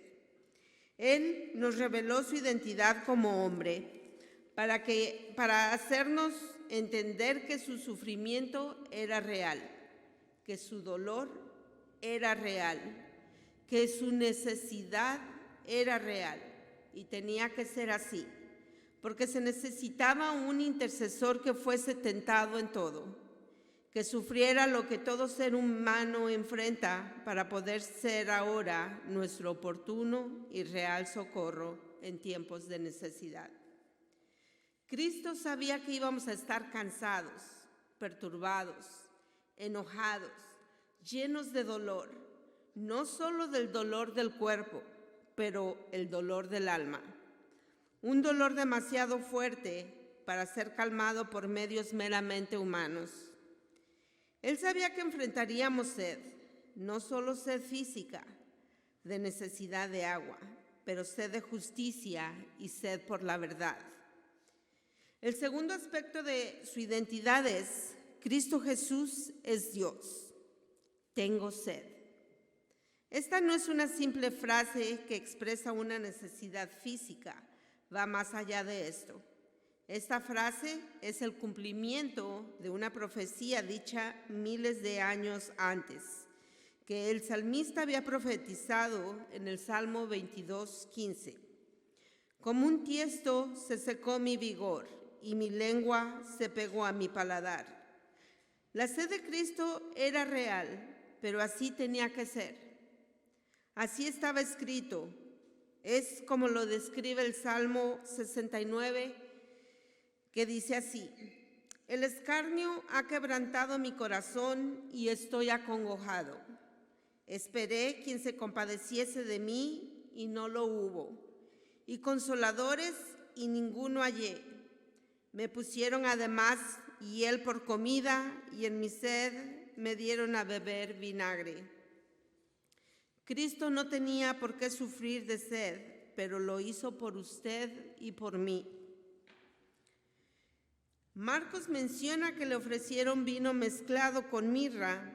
Él nos reveló su identidad como hombre para hacernos entender que su sufrimiento era real, que su dolor era real, que su necesidad era real y tenía que ser así, porque se necesitaba un intercesor que fuese tentado en todo, que sufriera lo que todo ser humano enfrenta para poder ser ahora nuestro oportuno y real socorro en tiempos de necesidad. Cristo sabía que íbamos a estar cansados, perturbados, enojados, llenos de dolor, no solo del dolor del cuerpo, pero el dolor del alma. Un dolor demasiado fuerte para ser calmado por medios meramente humanos. Él sabía que enfrentaríamos sed, no solo sed física, de necesidad de agua, pero sed de justicia y sed por la verdad. El segundo aspecto de su identidad es: Cristo Jesús es Dios. Tengo sed. Esta no es una simple frase que expresa una necesidad física, va más allá de esto. Esta frase es el cumplimiento de una profecía dicha miles de años antes, que el salmista había profetizado en el Salmo 22:15. Como un tiesto se secó mi vigor y mi lengua se pegó a mi paladar. La sed de Cristo era real, pero así tenía que ser. Así estaba escrito. Es como lo describe el Salmo 69, que dice así: el escarnio ha quebrantado mi corazón y estoy acongojado. Esperé quien se compadeciese de mí y no lo hubo, y consoladores y ninguno hallé. Me pusieron además hiel por comida y en mi sed me dieron a beber vinagre. Cristo no tenía por qué sufrir de sed, pero lo hizo por usted y por mí. Marcos menciona que le ofrecieron vino mezclado con mirra.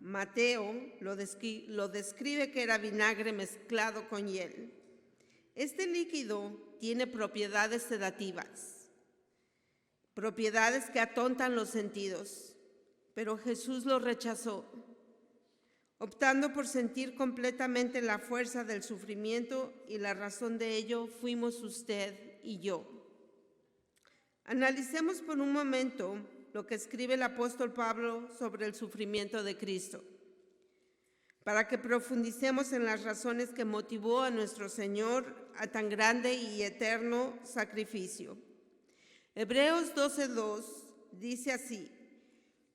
Mateo lo describe que era vinagre mezclado con hiel. Este líquido tiene propiedades sedativas, propiedades que atontan los sentidos, pero Jesús lo rechazó, optando por sentir completamente la fuerza del sufrimiento, y la razón de ello fuimos usted y yo. Analicemos por un momento lo que escribe el apóstol Pablo sobre el sufrimiento de Cristo, para que profundicemos en las razones que motivó a nuestro Señor a tan grande y eterno sacrificio. Hebreos 12:2 dice así: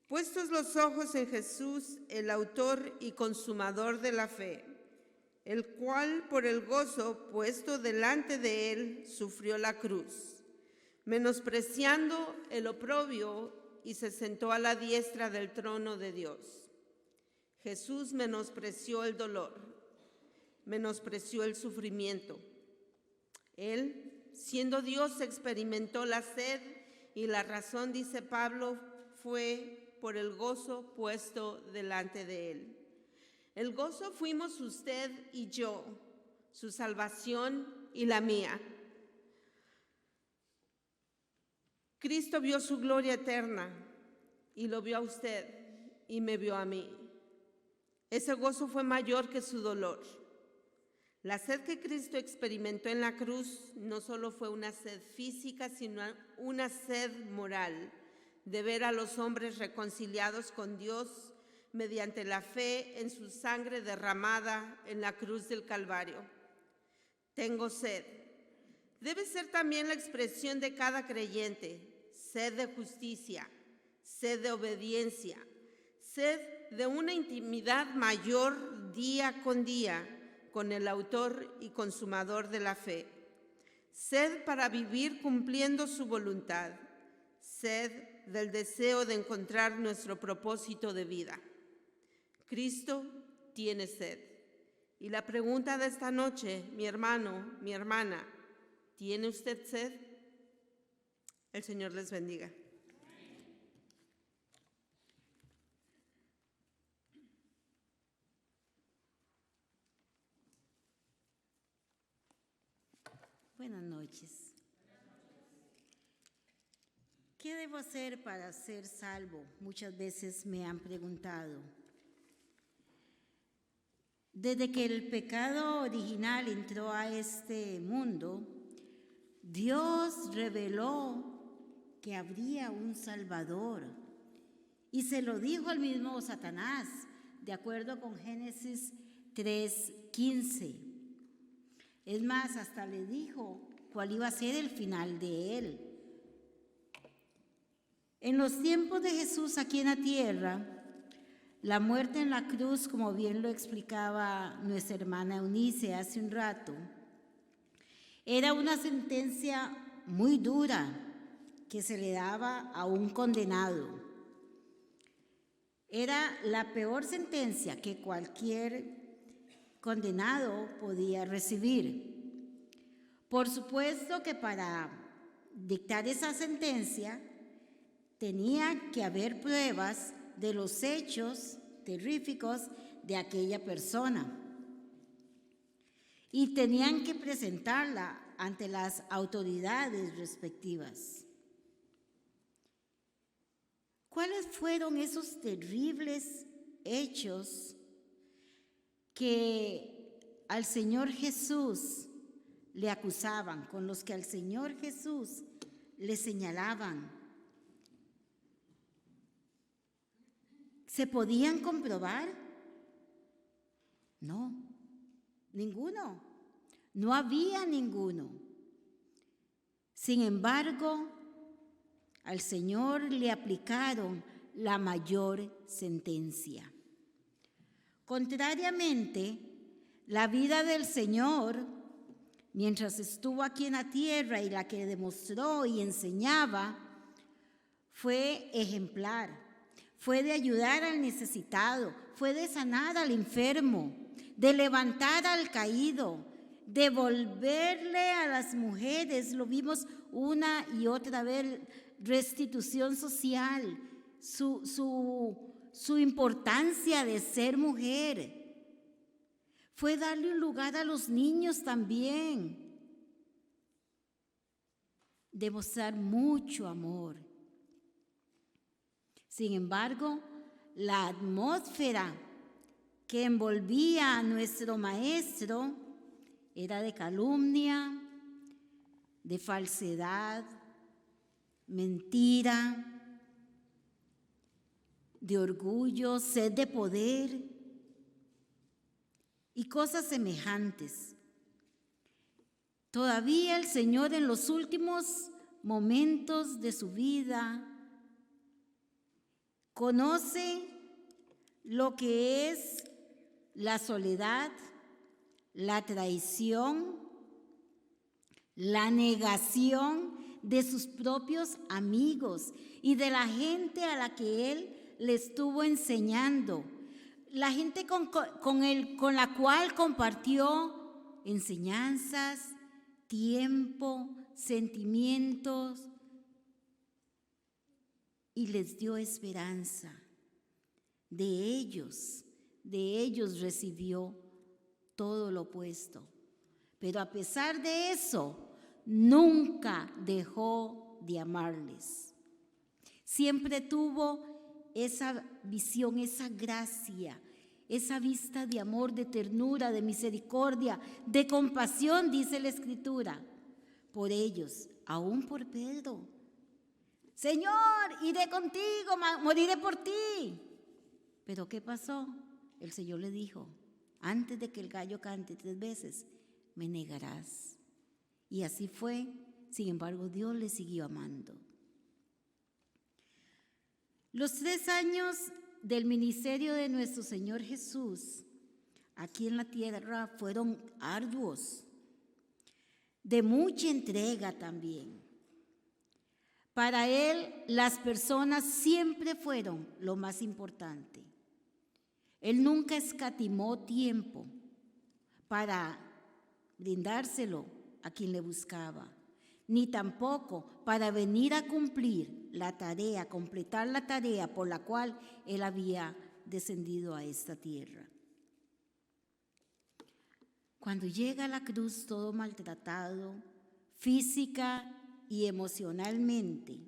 puestos los ojos en Jesús, el autor y consumador de la fe, el cual por el gozo puesto delante de él sufrió la cruz, menospreciando el oprobio, y se sentó a la diestra del trono de Dios. Jesús menospreció el dolor, menospreció el sufrimiento. Él, siendo Dios, experimentó la sed, y la razón, dice Pablo, fue por el gozo puesto delante de él. El gozo fuimos usted y yo, su salvación y la mía. Cristo vio su gloria eterna y lo vio a usted y me vio a mí. Ese gozo fue mayor que su dolor. La sed que Cristo experimentó en la cruz no solo fue una sed física, sino una sed moral, de ver a los hombres reconciliados con Dios mediante la fe en su sangre derramada en la cruz del Calvario. Tengo sed. Debe ser también la expresión de cada creyente: sed de justicia, sed de obediencia, sed de una intimidad mayor día con día con el autor y consumador de la fe, sed para vivir cumpliendo su voluntad, sed del deseo de encontrar nuestro propósito de vida. Cristo tiene sed. Y la pregunta de esta noche, mi hermano, mi hermana, ¿tiene usted sed? El Señor les bendiga. Buenas noches. ¿Qué debo hacer para ser salvo? Muchas veces me han preguntado. Desde que el pecado original entró a este mundo, Dios reveló que habría un Salvador y se lo dijo al mismo Satanás, de acuerdo con Génesis 3:15. Es más, hasta le dijo cuál iba a ser el final de él. En los tiempos de Jesús aquí en la tierra, la muerte en la cruz, como bien lo explicaba nuestra hermana Eunice hace un rato, era una sentencia muy dura que se le daba a un condenado. Era la peor sentencia que cualquier condenado podía recibir. Por supuesto que para dictar esa sentencia tenía que haber pruebas de los hechos terríficos de aquella persona y tenían que presentarla ante las autoridades respectivas. ¿Cuáles fueron esos terribles hechos que al Señor Jesús le acusaban, con los que al Señor Jesús le señalaban, ¿se podían comprobar? No, ninguno. No había ninguno. Sin embargo, al Señor le aplicaron la mayor sentencia. Contrariamente, la vida del Señor, mientras estuvo aquí en la tierra y la que demostró y enseñaba, fue ejemplar, fue de ayudar al necesitado, fue de sanar al enfermo, de levantar al caído, de devolverle a las mujeres, lo vimos una y otra vez, restitución social, su importancia de ser mujer. Fue darle un lugar a los niños también, demostrar mucho amor. Sin embargo, la atmósfera que envolvía a nuestro maestro era de calumnia, de falsedad, mentira, de orgullo, sed de poder y cosas semejantes. Todavía el Señor en los últimos momentos de su vida conoce lo que es la soledad, la traición, la negación de sus propios amigos y de la gente a la que Él le estuvo enseñando, la gente con la cual compartió enseñanzas, tiempo, sentimientos y les dio esperanza. De ellos recibió todo lo opuesto. Pero a pesar de eso, nunca dejó de amarles. Siempre tuvo esa visión, esa gracia, esa vista de amor, de ternura, de misericordia, de compasión, dice la Escritura, por ellos, aún por Pedro. Señor, iré contigo, moriré por ti. Pero ¿qué pasó? El Señor le dijo, antes de que el gallo cante 3 veces, me negarás. Y así fue. Sin embargo, Dios le siguió amando. Los 3 años del ministerio de nuestro Señor Jesús aquí en la tierra fueron arduos, de mucha entrega también. Para Él, las personas siempre fueron lo más importante. Él nunca escatimó tiempo para brindárselo a quien le buscaba, ni tampoco para venir a cumplir la tarea, completar la tarea por la cual Él había descendido a esta tierra. Cuando llega a la cruz todo maltratado, física y emocionalmente,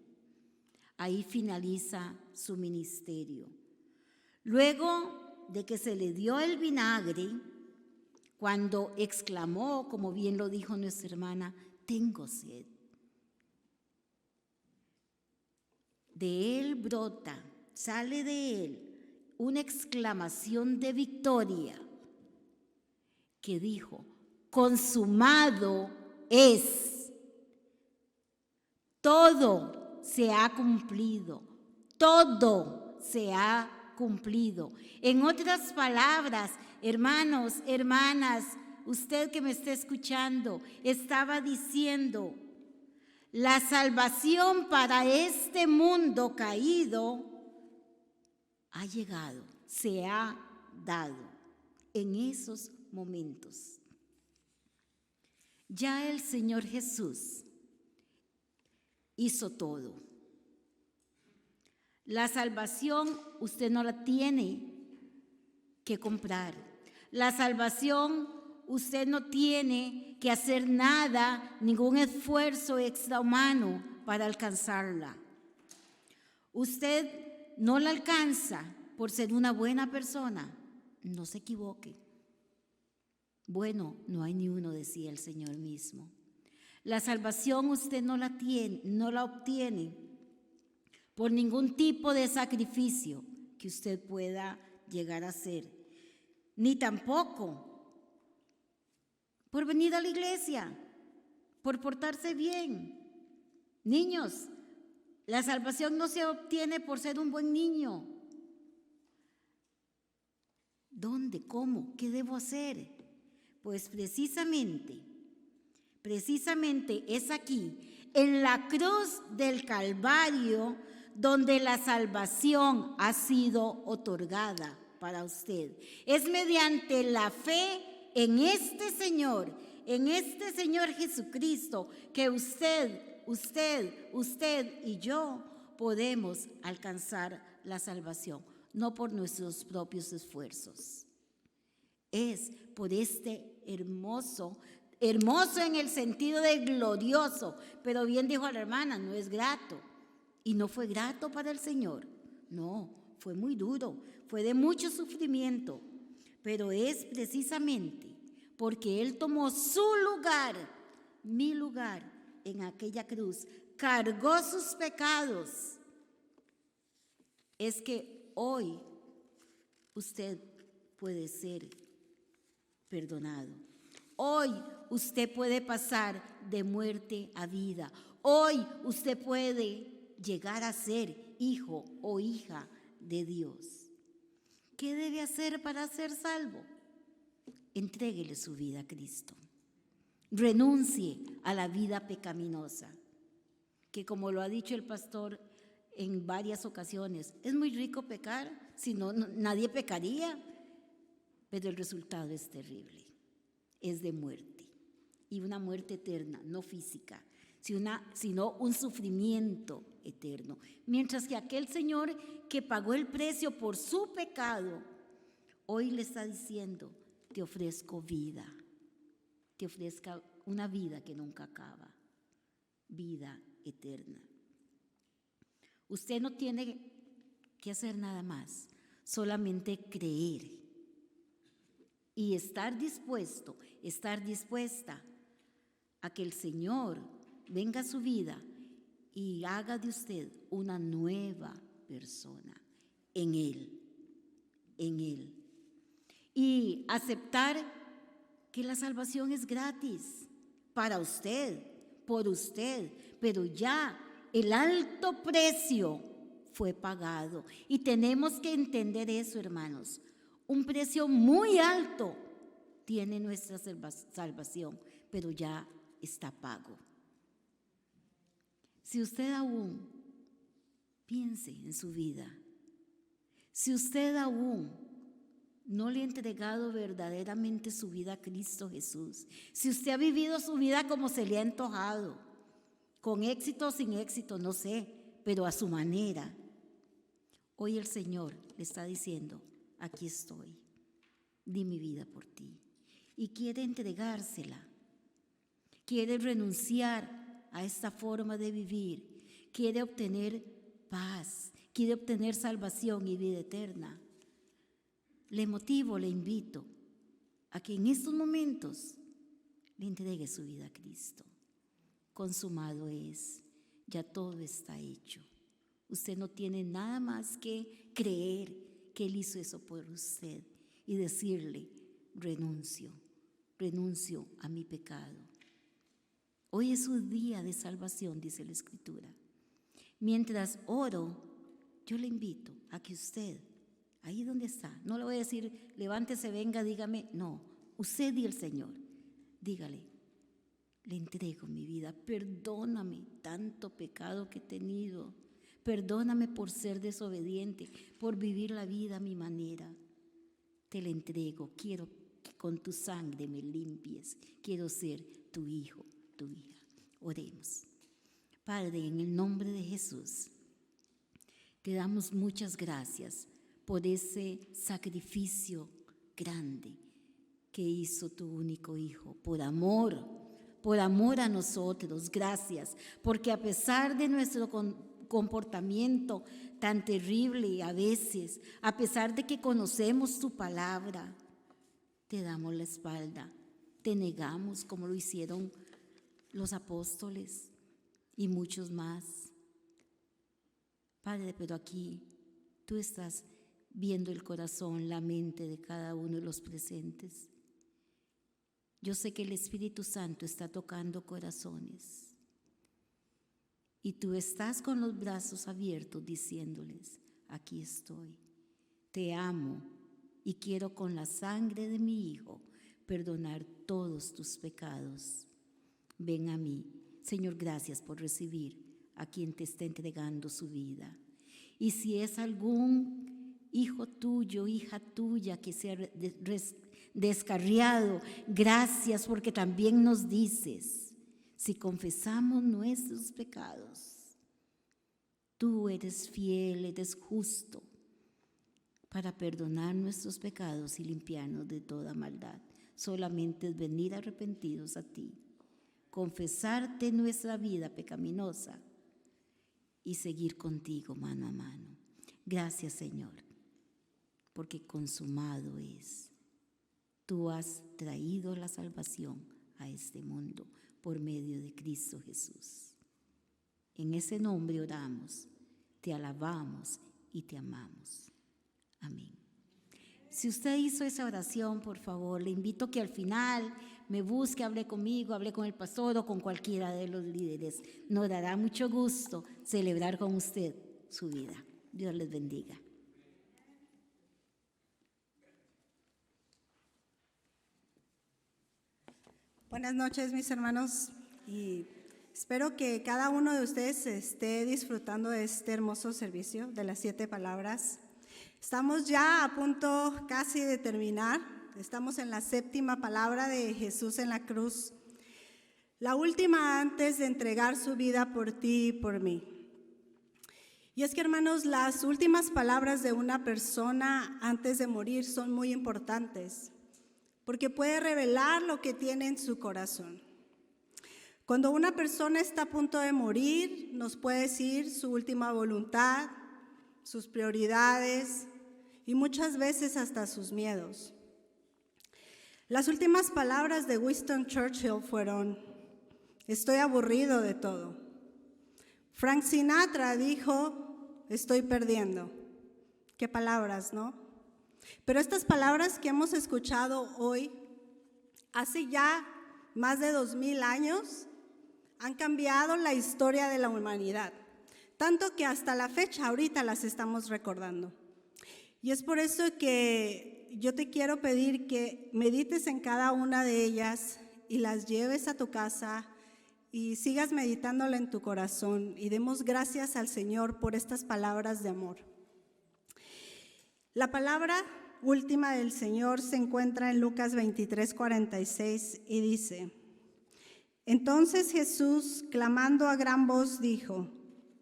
ahí finaliza su ministerio. Luego de que se le dio el vinagre, cuando exclamó, como bien lo dijo nuestra hermana, tengo sed. De él brota, sale de él una exclamación de victoria que dijo, consumado es. Todo se ha cumplido, todo se ha cumplido. En otras palabras, hermanos, hermanas, usted que me está escuchando, estaba diciendo, la salvación para este mundo caído ha llegado, se ha dado en esos momentos. Ya el Señor Jesús hizo todo. La salvación usted no la tiene que comprar. La salvación usted no tiene que hacer nada, ningún esfuerzo extrahumano para alcanzarla. Usted no la alcanza por ser una buena persona. No se equivoque. Bueno, no hay ni uno, decía el Señor mismo. La salvación usted no la obtiene por ningún tipo de sacrificio que usted pueda llegar a hacer, ni tampoco por venir a la iglesia, por portarse bien. Niños, la salvación no se obtiene por ser un buen niño. ¿Dónde? ¿Cómo? ¿Qué debo hacer? Pues precisamente es aquí, en la cruz del Calvario, donde la salvación ha sido otorgada para usted. Es mediante la fe en este Señor Jesucristo, que usted y yo podemos alcanzar la salvación, no por nuestros propios esfuerzos. Es por este hermoso en el sentido de glorioso, pero bien dijo la hermana, no es grato. Y no fue grato para el Señor, no, fue muy duro, fue de mucho sufrimiento, pero es precisamente porque Él tomó su lugar, mi lugar, en aquella cruz, cargó sus pecados. Es que hoy usted puede ser perdonado. Hoy usted puede pasar de muerte a vida. Hoy usted puede llegar a ser hijo o hija de Dios. ¿Qué debe hacer para ser salvo? Entréguele su vida a Cristo. Renuncie a la vida pecaminosa, que como lo ha dicho el pastor en varias ocasiones, es muy rico pecar, si no, nadie pecaría, pero el resultado es terrible, es de muerte, y una muerte eterna, no física, sino un sufrimiento eterno. Mientras que aquel Señor que pagó el precio por su pecado, hoy le está diciendo, te ofrezco vida, te ofrezca una vida que nunca acaba, vida eterna. Usted no tiene que hacer nada más, solamente creer y estar dispuesta a que el Señor venga a su vida y haga de usted una nueva persona en Él. Y aceptar que la salvación es gratis para usted, por usted, pero ya el alto precio fue pagado. Y tenemos que entender eso, hermanos. Un precio muy alto tiene nuestra salvación, pero ya está pago. Si usted aún piense en su vida, si usted aún no le ha entregado verdaderamente su vida a Cristo Jesús, si usted ha vivido su vida como se le ha antojado, con éxito o sin éxito, no sé, pero a su manera, hoy el Señor le está diciendo, aquí estoy, di mi vida por ti. Y quiere entregársela, quiere renunciar a esta forma de vivir, quiere obtener paz, quiere obtener salvación y vida eterna. Le motivo, le invito a que en estos momentos le entregue su vida a Cristo. Consumado es, ya todo está hecho. Usted no tiene nada más que creer que Él hizo eso por usted y decirle, renuncio a mi pecado. Hoy es un día de salvación, dice la Escritura. Mientras oro, yo le invito a que usted, ahí donde está, no le voy a decir, levántese, venga, dígame, no, usted y el Señor, dígale, le entrego mi vida, perdóname tanto pecado que he tenido, perdóname por ser desobediente, por vivir la vida a mi manera, te la entrego, quiero que con tu sangre me limpies, quiero ser tu hijo, tu hija. Oremos. Padre, en el nombre de Jesús, te damos muchas gracias por ese sacrificio grande que hizo tu único Hijo, por amor a nosotros. Gracias, porque a pesar de nuestro comportamiento tan terrible a veces, a pesar de que conocemos tu palabra, te damos la espalda te negamos como lo hicieron los apóstoles y muchos más. Padre, pero aquí tú estás viendo el corazón, la mente de cada uno de los presentes. Yo sé que el Espíritu Santo está tocando corazones y tú estás con los brazos abiertos diciéndoles: aquí estoy, te amo y quiero con la sangre de mi Hijo perdonar todos tus pecados. Ven a mí. Señor, gracias por recibir a quien te está entregando su vida. Y si es algún hijo tuyo, hija tuya que se ha descarriado, gracias porque también nos dices, si confesamos nuestros pecados, tú eres fiel, eres justo para perdonar nuestros pecados y limpiarnos de toda maldad. Solamente es venir arrepentidos a ti, confesarte nuestra vida pecaminosa y seguir contigo mano a mano. Gracias, Señor, porque consumado es. Tú has traído la salvación a este mundo por medio de Cristo Jesús. En ese nombre oramos, te alabamos y te amamos. Amén. Si usted hizo esa oración, por favor, le invito que al final me busque, hable conmigo, hable con el pastor o con cualquiera de los líderes. Nos dará mucho gusto celebrar con usted su vida. Dios les bendiga. Buenas noches, mis hermanos, y espero que cada uno de ustedes esté disfrutando de este hermoso servicio de las 7 palabras. Estamos ya a punto casi de terminar. Estamos en la 7ª palabra de Jesús en la cruz, la última antes de entregar su vida por ti y por mí. Y es que, hermanos, las últimas palabras de una persona antes de morir son muy importantes, porque puede revelar lo que tiene en su corazón. Cuando una persona está a punto de morir, nos puede decir su última voluntad, sus prioridades y muchas veces hasta sus miedos. Las últimas palabras de Winston Churchill fueron: estoy aburrido de todo. Frank Sinatra dijo: estoy perdiendo. Qué palabras, ¿no? Pero estas palabras que hemos escuchado hoy, hace ya más de 2000 años, han cambiado la historia de la humanidad, tanto que hasta la fecha ahorita las estamos recordando. Y es por eso que yo te quiero pedir que medites en cada una de ellas y las lleves a tu casa y sigas meditándola en tu corazón, y demos gracias al Señor por estas palabras de amor. La palabra última del Señor se encuentra en Lucas 23:46 y dice: entonces Jesús, clamando a gran voz, dijo: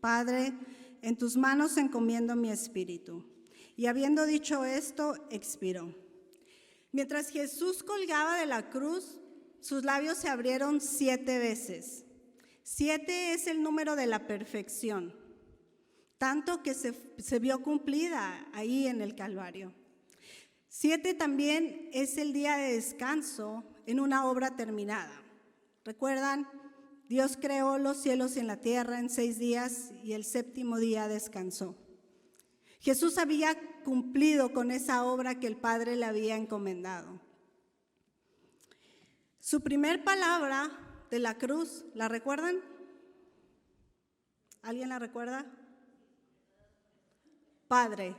Padre, en tus manos encomiendo mi espíritu. Y habiendo dicho esto, expiró. Mientras Jesús colgaba de la cruz, sus labios se abrieron 7 veces. 7 es el número de la perfección, tanto que se vio cumplida ahí en el Calvario. 7 también es el día de descanso en una obra terminada. ¿Recuerdan? Dios creó los cielos y la tierra en 6 días y el 7º día descansó. Jesús había cumplido con esa obra que el Padre le había encomendado. Su primer palabra de la cruz, ¿la recuerdan? ¿Alguien la recuerda? Padre.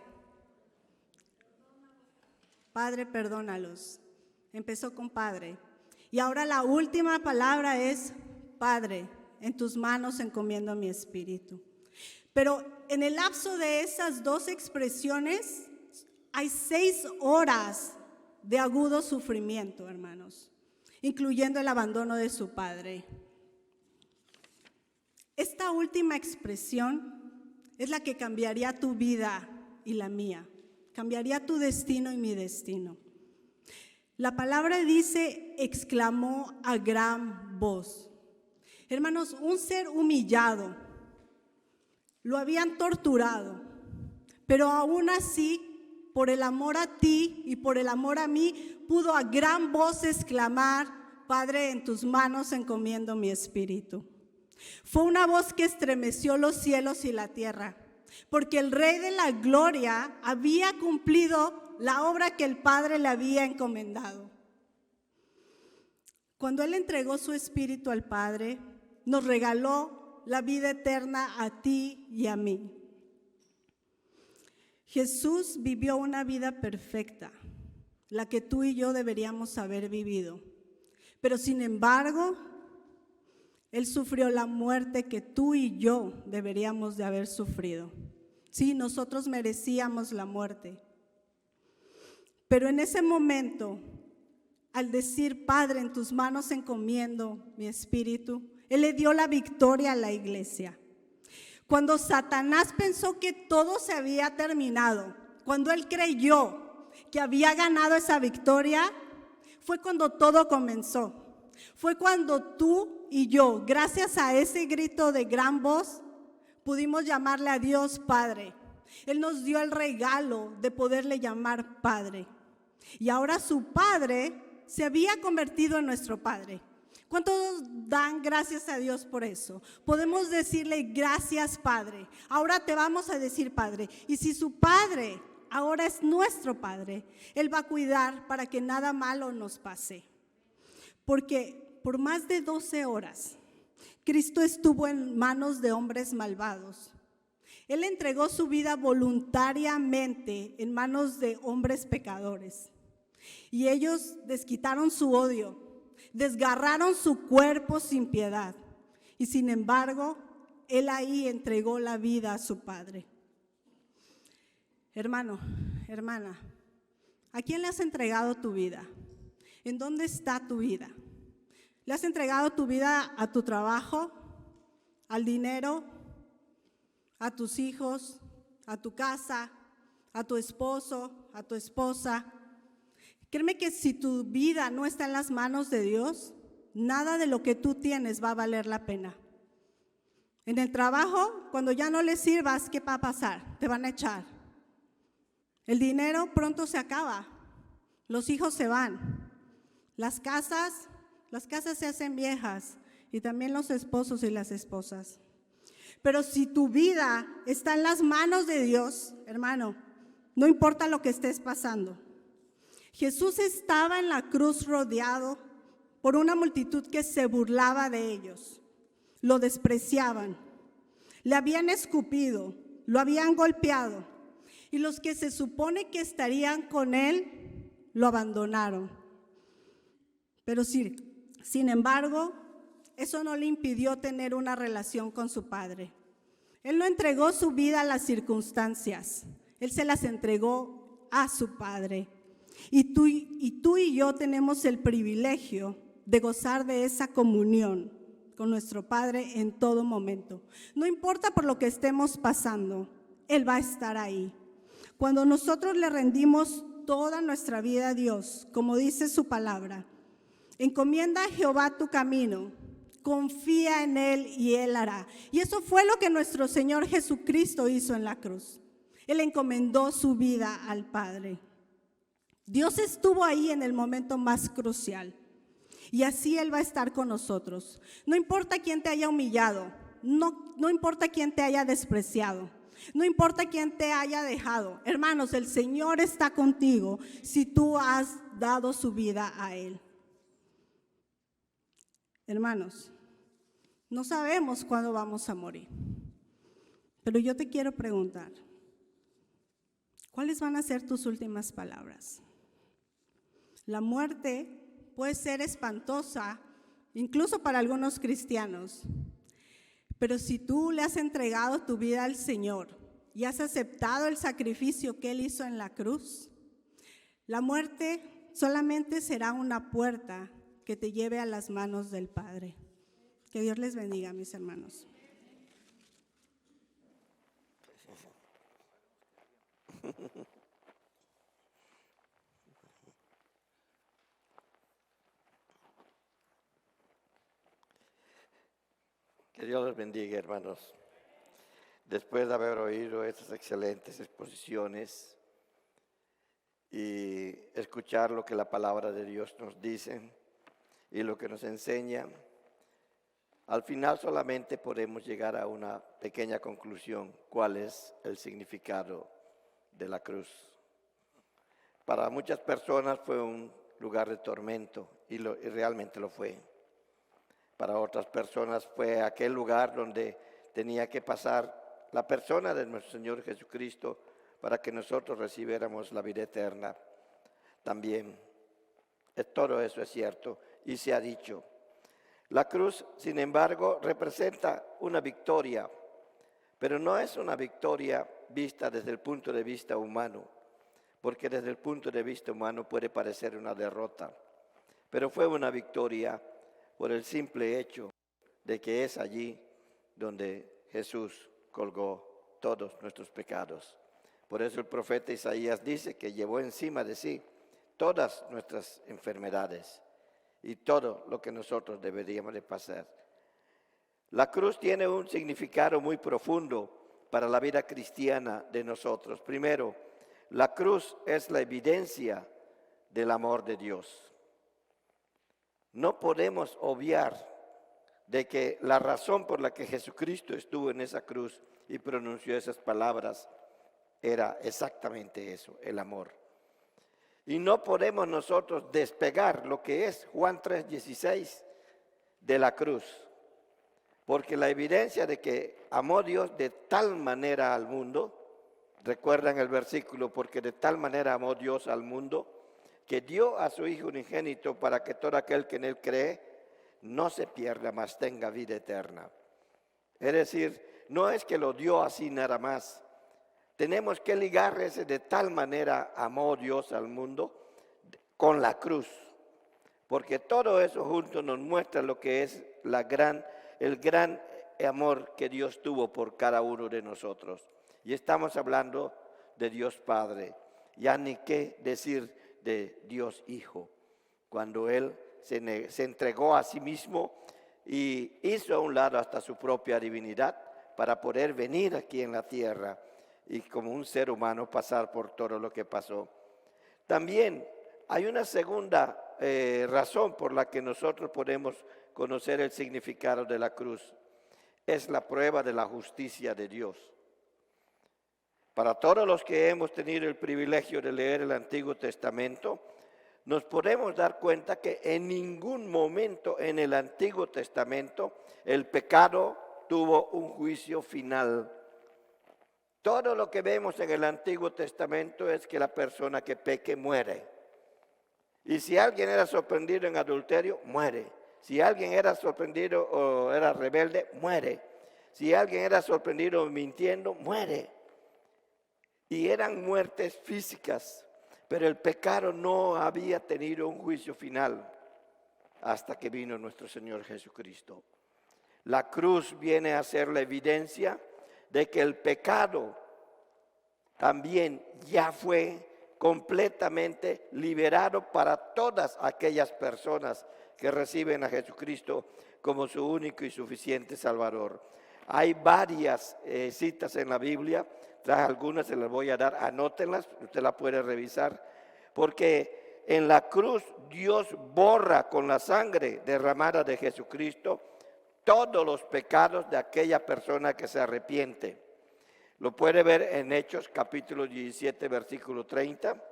Padre, perdónalos. Empezó con Padre. Y ahora la última palabra es: Padre, en tus manos encomiendo mi espíritu. Pero en el lapso de esas 2 expresiones hay 6 horas de agudo sufrimiento, hermanos, incluyendo el abandono de su padre. Esta última expresión es la que cambiaría tu vida y la mía, cambiaría tu destino y mi destino. La palabra dice: exclamó a gran voz. Hermanos, un ser humillado, lo habían torturado, pero aún así, por el amor a ti y por el amor a mí, pudo a gran voz exclamar: Padre, en tus manos encomiendo mi espíritu. Fue una voz que estremeció los cielos y la tierra, porque el Rey de la Gloria había cumplido la obra que el Padre le había encomendado. Cuando Él entregó su espíritu al Padre, nos regaló la vida eterna a ti y a mí. Jesús vivió una vida perfecta, la que tú y yo deberíamos haber vivido. Pero sin embargo, Él sufrió la muerte que tú y yo deberíamos de haber sufrido. Sí, nosotros merecíamos la muerte. Pero en ese momento, al decir, Padre, en tus manos encomiendo mi espíritu, Él le dio la victoria a la iglesia. Cuando Satanás pensó que todo se había terminado, cuando él creyó que había ganado esa victoria, fue cuando todo comenzó. Fue cuando tú y yo, gracias a ese grito de gran voz, pudimos llamarle a Dios Padre. Él nos dio el regalo de poderle llamar Padre. Y ahora su Padre se había convertido en nuestro Padre. ¿Cuántos dan gracias a Dios por eso? Podemos decirle gracias, Padre. Ahora te vamos a decir Padre. Y si su Padre ahora es nuestro Padre, Él va a cuidar para que nada malo nos pase. Porque por más de 12 horas, Cristo estuvo en manos de hombres malvados. Él entregó su vida voluntariamente en manos de hombres pecadores. Y ellos desquitaron su odio. Desgarraron su cuerpo sin piedad y sin embargo, Él ahí entregó la vida a su Padre. Hermano, hermana, ¿a quién le has entregado tu vida? ¿En dónde está tu vida? ¿Le has entregado tu vida a tu trabajo, al dinero, a tus hijos, a tu casa, a tu esposo, a tu esposa? Créeme que si tu vida no está en las manos de Dios, nada de lo que tú tienes va a valer la pena. En el trabajo, cuando ya no le sirvas, ¿qué va a pasar? Te van a echar. El dinero pronto se acaba. Los hijos se van. Las casas se hacen viejas y también los esposos y las esposas. Pero si tu vida está en las manos de Dios, hermano, no importa lo que estés pasando. Jesús estaba en la cruz rodeado por una multitud que se burlaba de ellos, lo despreciaban, le habían escupido, lo habían golpeado y los que se supone que estarían con él lo abandonaron. Pero sin embargo, eso no le impidió tener una relación con su Padre. Él no entregó su vida a las circunstancias, Él se las entregó a su Padre. Y tú y yo tenemos el privilegio de gozar de esa comunión con nuestro Padre en todo momento. No importa por lo que estemos pasando, Él va a estar ahí. Cuando nosotros le rendimos toda nuestra vida a Dios, como dice su palabra, encomienda a Jehová tu camino, confía en Él y Él hará. Y eso fue lo que nuestro Señor Jesucristo hizo en la cruz. Él encomendó su vida al Padre. Dios estuvo ahí en el momento más crucial y así Él va a estar con nosotros. No importa quién te haya humillado, no importa quién te haya despreciado, no importa quién te haya dejado. Hermanos, el Señor está contigo si tú has dado su vida a Él. Hermanos, no sabemos cuándo vamos a morir, pero yo te quiero preguntar, ¿cuáles van a ser tus últimas palabras? La muerte puede ser espantosa, incluso para algunos cristianos, pero si tú le has entregado tu vida al Señor y has aceptado el sacrificio que Él hizo en la cruz, la muerte solamente será una puerta que te lleve a las manos del Padre. Que Dios les bendiga, mis hermanos. Que Dios les bendiga, hermanos. Después de haber oído estas excelentes exposiciones y escuchar lo que la palabra de Dios nos dice, y lo que nos enseña, al final solamente podemos llegar a una pequeña conclusión: ¿cuál es el significado de la cruz? Para muchas personas fue un lugar de tormento y realmente lo fue. Para otras personas fue aquel lugar donde tenía que pasar la persona de nuestro Señor Jesucristo para que nosotros recibiéramos la vida eterna. También todo eso es cierto y se ha dicho. La cruz, sin embargo, representa una victoria, pero no es una victoria vista desde el punto de vista humano, porque desde el punto de vista humano puede parecer una derrota, pero fue una victoria por el simple hecho de que es allí donde Jesús colgó todos nuestros pecados. Por eso el profeta Isaías dice que llevó encima de sí todas nuestras enfermedades y todo lo que nosotros deberíamos de pasar. La cruz tiene un significado muy profundo para la vida cristiana de nosotros. Primero, la cruz es la evidencia del amor de Dios. No podemos obviar de que la razón por la que Jesucristo estuvo en esa cruz y pronunció esas palabras era exactamente eso, el amor. Y no podemos nosotros despegar lo que es Juan 3:16 de la cruz, porque la evidencia de que amó Dios de tal manera al mundo, recuerdan el versículo, porque de tal manera amó Dios al mundo, que dio a su Hijo unigénito para que todo aquel que en Él cree no se pierda, mas tenga vida eterna. Es decir, no es que lo dio así nada más. Tenemos que ligar ese de tal manera amó Dios al mundo con la cruz, porque todo eso junto nos muestra lo que es el gran amor que Dios tuvo por cada uno de nosotros. Y estamos hablando de Dios Padre, ya ni qué decir de Dios Hijo, cuando Él se entregó a sí mismo y hizo a un lado hasta su propia divinidad para poder venir aquí en la tierra y como un ser humano pasar por todo lo que pasó. También hay una segunda razón por la que nosotros podemos conocer el significado de la cruz. Es la prueba de la justicia de Dios. Para todos los que hemos tenido el privilegio de leer el Antiguo Testamento, nos podemos dar cuenta que en ningún momento en el Antiguo Testamento el pecado tuvo un juicio final. Todo lo que vemos en el Antiguo Testamento es que la persona que peque muere. Y si alguien era sorprendido en adulterio, muere. Si alguien era sorprendido o era rebelde, muere. Si alguien era sorprendido mintiendo, muere. Y eran muertes físicas, pero el pecado no había tenido un juicio final hasta que vino nuestro Señor Jesucristo. La cruz viene a ser la evidencia de que el pecado también ya fue completamente liberado para todas aquellas personas que reciben a Jesucristo como su único y suficiente Salvador. Hay varias citas en la Biblia, traje algunas, se las voy a dar, anótenlas, usted la puede revisar, porque en la cruz Dios borra con la sangre derramada de Jesucristo todos los pecados de aquella persona que se arrepiente. Lo puede ver en Hechos capítulo 17, versículo 30.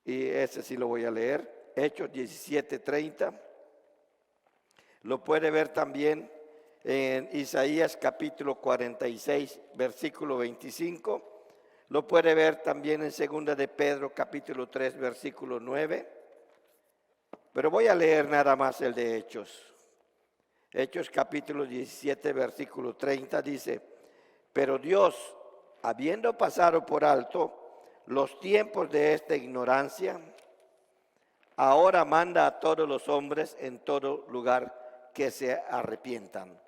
Y ese sí lo voy a leer. Hechos 17, 30. Lo puede ver también en Isaías capítulo 46, versículo 25. Lo puede ver también en 2 de Pedro capítulo 3, versículo 9. Pero voy a leer nada más el de Hechos. Hechos capítulo 17, versículo 30 dice: pero Dios, habiendo pasado por alto los tiempos de esta ignorancia, ahora manda a todos los hombres en todo lugar que se arrepientan.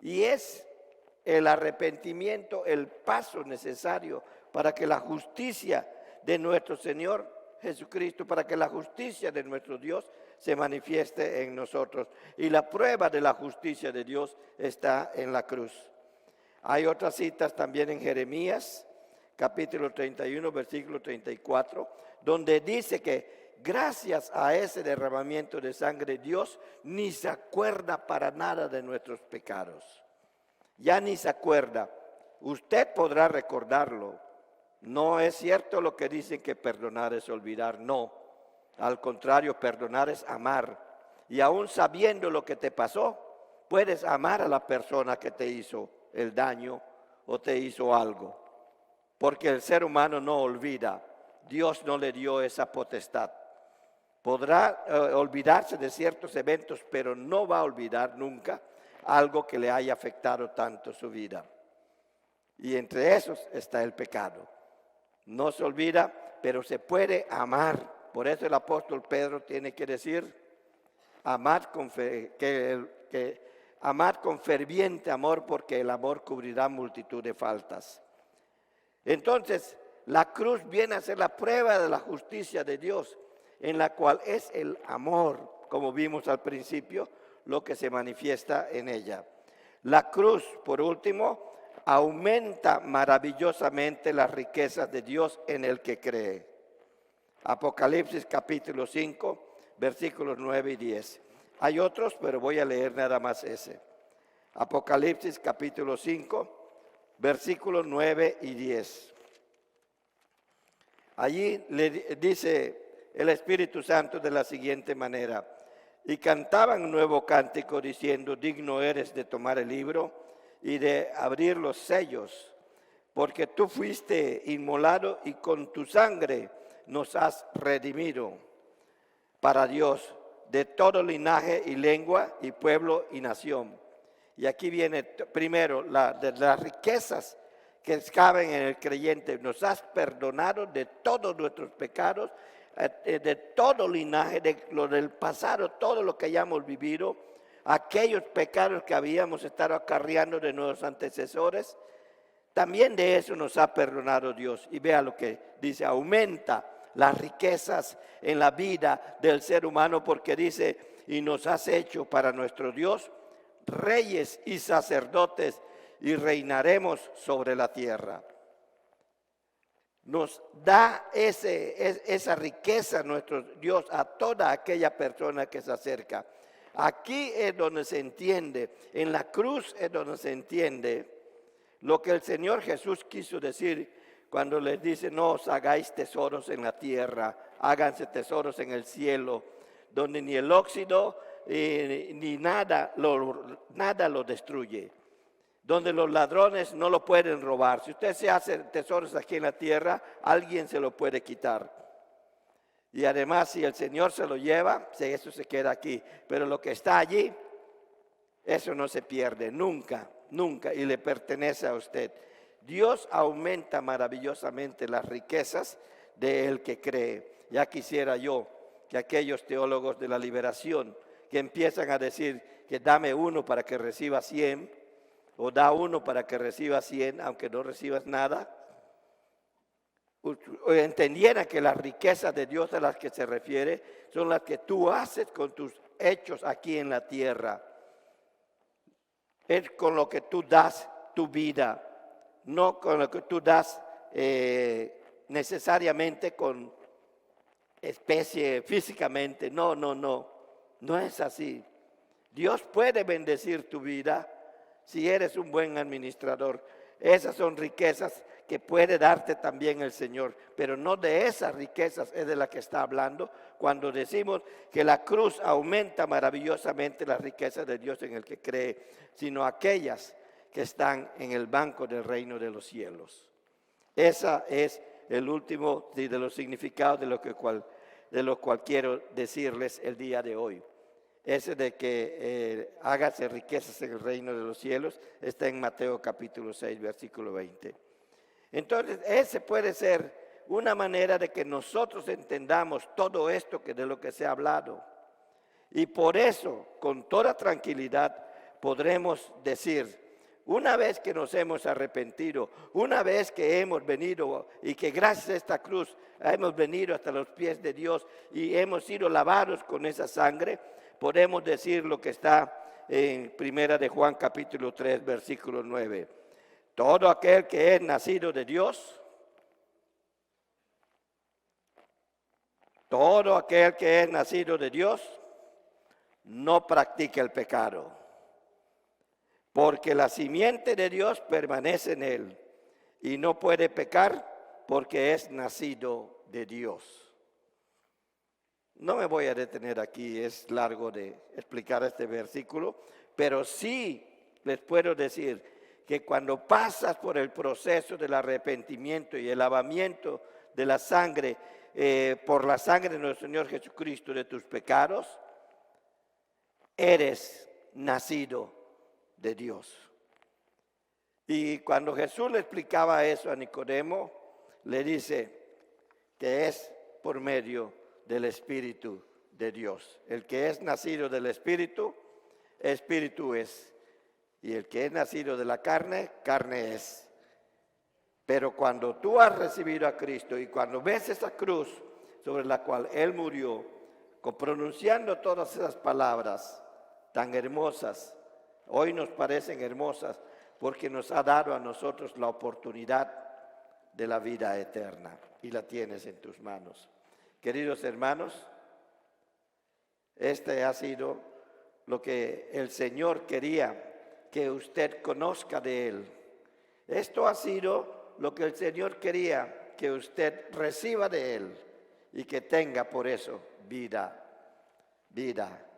Y es el arrepentimiento el paso necesario para que la justicia de nuestro Señor Jesucristo, para que la justicia de nuestro Dios se manifieste en nosotros. Y la prueba de la justicia de Dios está en la cruz. Hay otras citas también en Jeremías, capítulo 31, versículo 34, donde dice que gracias a ese derramamiento de sangre, Dios ni se acuerda para nada de nuestros pecados. Ya ni se acuerda. Usted podrá recordarlo. No es cierto lo que dicen que perdonar es olvidar. No. Al contrario, perdonar es amar. Y aún sabiendo lo que te pasó, puedes amar a la persona que te hizo el daño o te hizo algo. Porque el ser humano no olvida. Dios no le dio esa potestad. Podrá olvidarse de ciertos eventos, pero no va a olvidar nunca algo que le haya afectado tanto su vida. Y entre esos está el pecado. No se olvida, pero se puede amar. Por eso el apóstol Pedro tiene que decir, amad con ferviente amor, porque el amor cubrirá multitud de faltas. Entonces, la cruz viene a ser la prueba de la justicia de Dios, en la cual es el amor, como vimos al principio, lo que se manifiesta en ella. La cruz, por último, aumenta maravillosamente las riquezas de Dios en el que cree. Apocalipsis capítulo 5, versículos 9 y 10. Hay otros, pero voy a leer nada más ese. Apocalipsis capítulo 5, versículos 9 y 10. Allí le dice el Espíritu Santo de la siguiente manera: y cantaban un nuevo cántico diciendo, digno eres de tomar el libro y de abrir los sellos, porque tú fuiste inmolado y con tu sangre nos has redimido para Dios de todo linaje y lengua y pueblo y nación. Y aquí viene primero de las riquezas que caben en el creyente. Nos has perdonado de todos nuestros pecados, de todo linaje, de lo del pasado, todo lo que hayamos vivido, aquellos pecados que habíamos estado acarreando de nuestros antecesores, también de eso nos ha perdonado Dios. Y vea lo que dice, aumenta las riquezas en la vida del ser humano, porque dice, y nos has hecho para nuestro Dios reyes y sacerdotes, y reinaremos sobre la tierra. Nos da esa riqueza nuestro Dios a toda aquella persona que se acerca. Aquí es donde se entiende, en la cruz es donde se entiende lo que el Señor Jesús quiso decir cuando les dice, no os hagáis tesoros en la tierra, háganse tesoros en el cielo, donde ni el óxido ni nada lo destruye, donde los ladrones no lo pueden robar. Si usted se hace tesoros aquí en la tierra, alguien se lo puede quitar. Y además, si el Señor se lo lleva, eso se queda aquí. Pero lo que está allí, eso no se pierde nunca, nunca, y le pertenece a usted. Dios aumenta maravillosamente las riquezas del que cree. Ya quisiera yo que aquellos teólogos de la liberación que empiezan a decir que dame uno para que reciba 100, o da uno para que reciba 100, aunque no recibas nada, entendieran que las riquezas de Dios a las que se refiere son las que tú haces con tus hechos aquí en la tierra. Es con lo que tú das tu vida, no con lo que tú das necesariamente con especie físicamente. No es así. Dios puede bendecir tu vida si eres un buen administrador. Esas son riquezas que puede darte también el Señor, pero no de esas riquezas es de la que está hablando cuando decimos que la cruz aumenta maravillosamente las riquezas de Dios en el que cree, sino aquellas que están en el banco del reino de los cielos. Esa es el último de los significados de lo cual quiero decirles el día de hoy. Ese de que hágase riquezas en el reino de los cielos está en Mateo capítulo 6, versículo 20. Entonces, ese puede ser una manera de que nosotros entendamos todo esto de lo que se ha hablado. Y por eso, con toda tranquilidad, podremos decir, una vez que nos hemos arrepentido, una vez que hemos venido y que gracias a esta cruz hemos venido hasta los pies de Dios y hemos sido lavados con esa sangre, podemos decir lo que está en Primera de Juan capítulo 3, versículo 9. Todo aquel que es nacido de Dios todo aquel que es nacido de Dios no practica el pecado, porque la simiente de Dios permanece en él y no puede pecar porque es nacido de Dios. No me voy a detener aquí, es largo de explicar este versículo, pero sí les puedo decir que cuando pasas por el proceso del arrepentimiento y el lavamiento de la sangre, por la sangre de nuestro Señor Jesucristo de tus pecados, eres nacido de Dios. Y cuando Jesús le explicaba eso a Nicodemo, le dice que es por medio del Espíritu de Dios. El que es nacido del Espíritu, Espíritu es. Y el que es nacido de la carne, carne es. Pero cuando tú has recibido a Cristo y cuando ves esa cruz sobre la cual Él murió, pronunciando todas esas palabras tan hermosas, hoy nos parecen hermosas porque nos ha dado a nosotros la oportunidad de la vida eterna y la tienes en tus manos. Queridos hermanos, este ha sido lo que el Señor quería que usted conozca de Él. Esto ha sido lo que el Señor quería que usted reciba de Él y que tenga por eso vida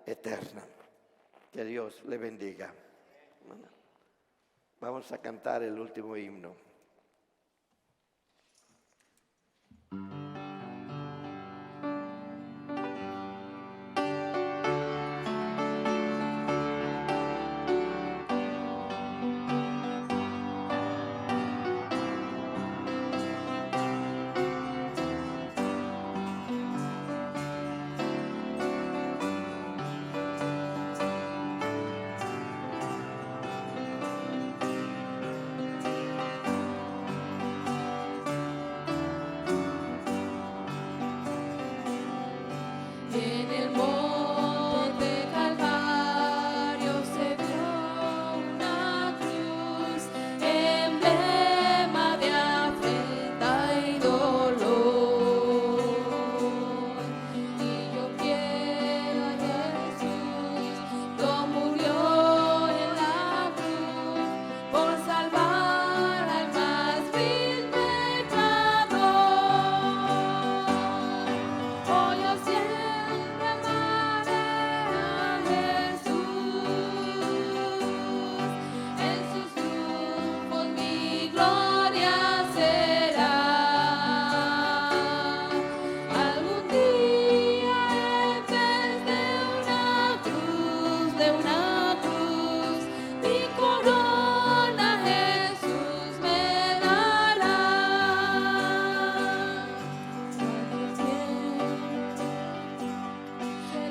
eterna. Que Dios le bendiga. Vamos a cantar el último himno. En el monte Calvario se vio una cruz, emblema de afrenta y dolor. Y yo quiero a Jesús, lo murió en la cruz por salvar al más vil pecador. Oh, yo siempre amaré a Jesús, en sus triunfos mi gloria será. Algún día en vez de una cruz, mi corona Jesús me dará.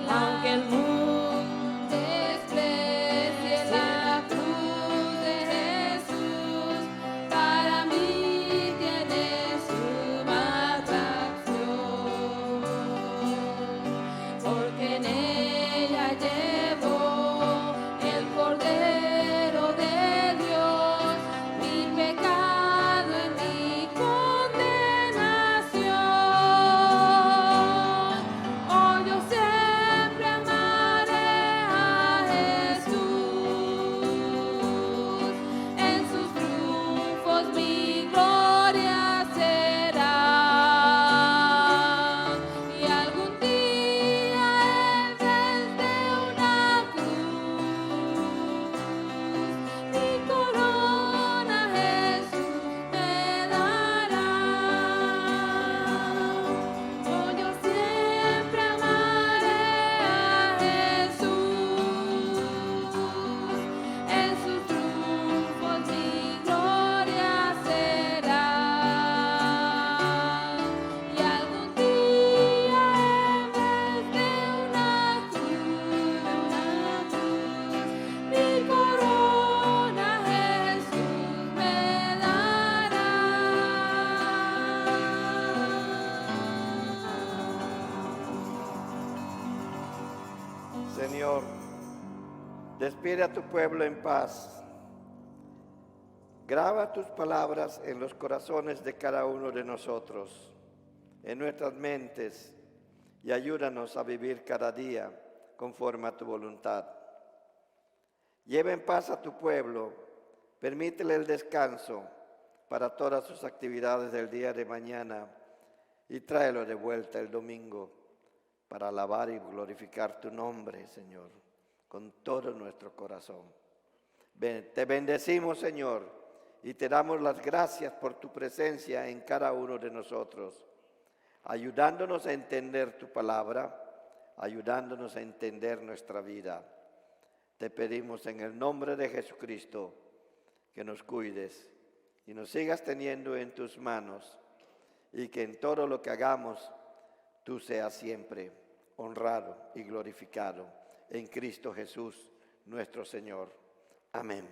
Aunque el mundo desprecie la cruz de Jesús, para mí tiene suma atracción, porque en ella llevó el Cordero de Dios mi pecado y mi condenación. Oh, yo siempre amaré a Jesús, en sus triunfos mi gloria será. Y algún día en vez de una cruz, mi corona Jesús me dará. Oh, yo siempre amaré a Jesús, en sus triunfos mi gloria será. Y algún día en vez de una cruz, mi corona Jesús me dará. Señor, despide a tu pueblo en paz. Graba tus palabras en los corazones de cada uno de nosotros, en nuestras mentes y ayúdanos a vivir cada día conforme a tu voluntad. Lleva en paz a tu pueblo, permítele el descanso para todas sus actividades del día de mañana y tráelo de vuelta el domingo para alabar y glorificar tu nombre, Señor, con todo nuestro corazón. Te bendecimos, Señor, y te damos las gracias por tu presencia en cada uno de nosotros, ayudándonos a entender tu palabra, ayudándonos a entender nuestra vida. Te pedimos en el nombre de Jesucristo que nos cuides y nos sigas teniendo en tus manos, y que en todo lo que hagamos tú seas siempre honrado y glorificado en Cristo Jesús, nuestro Señor. Amén.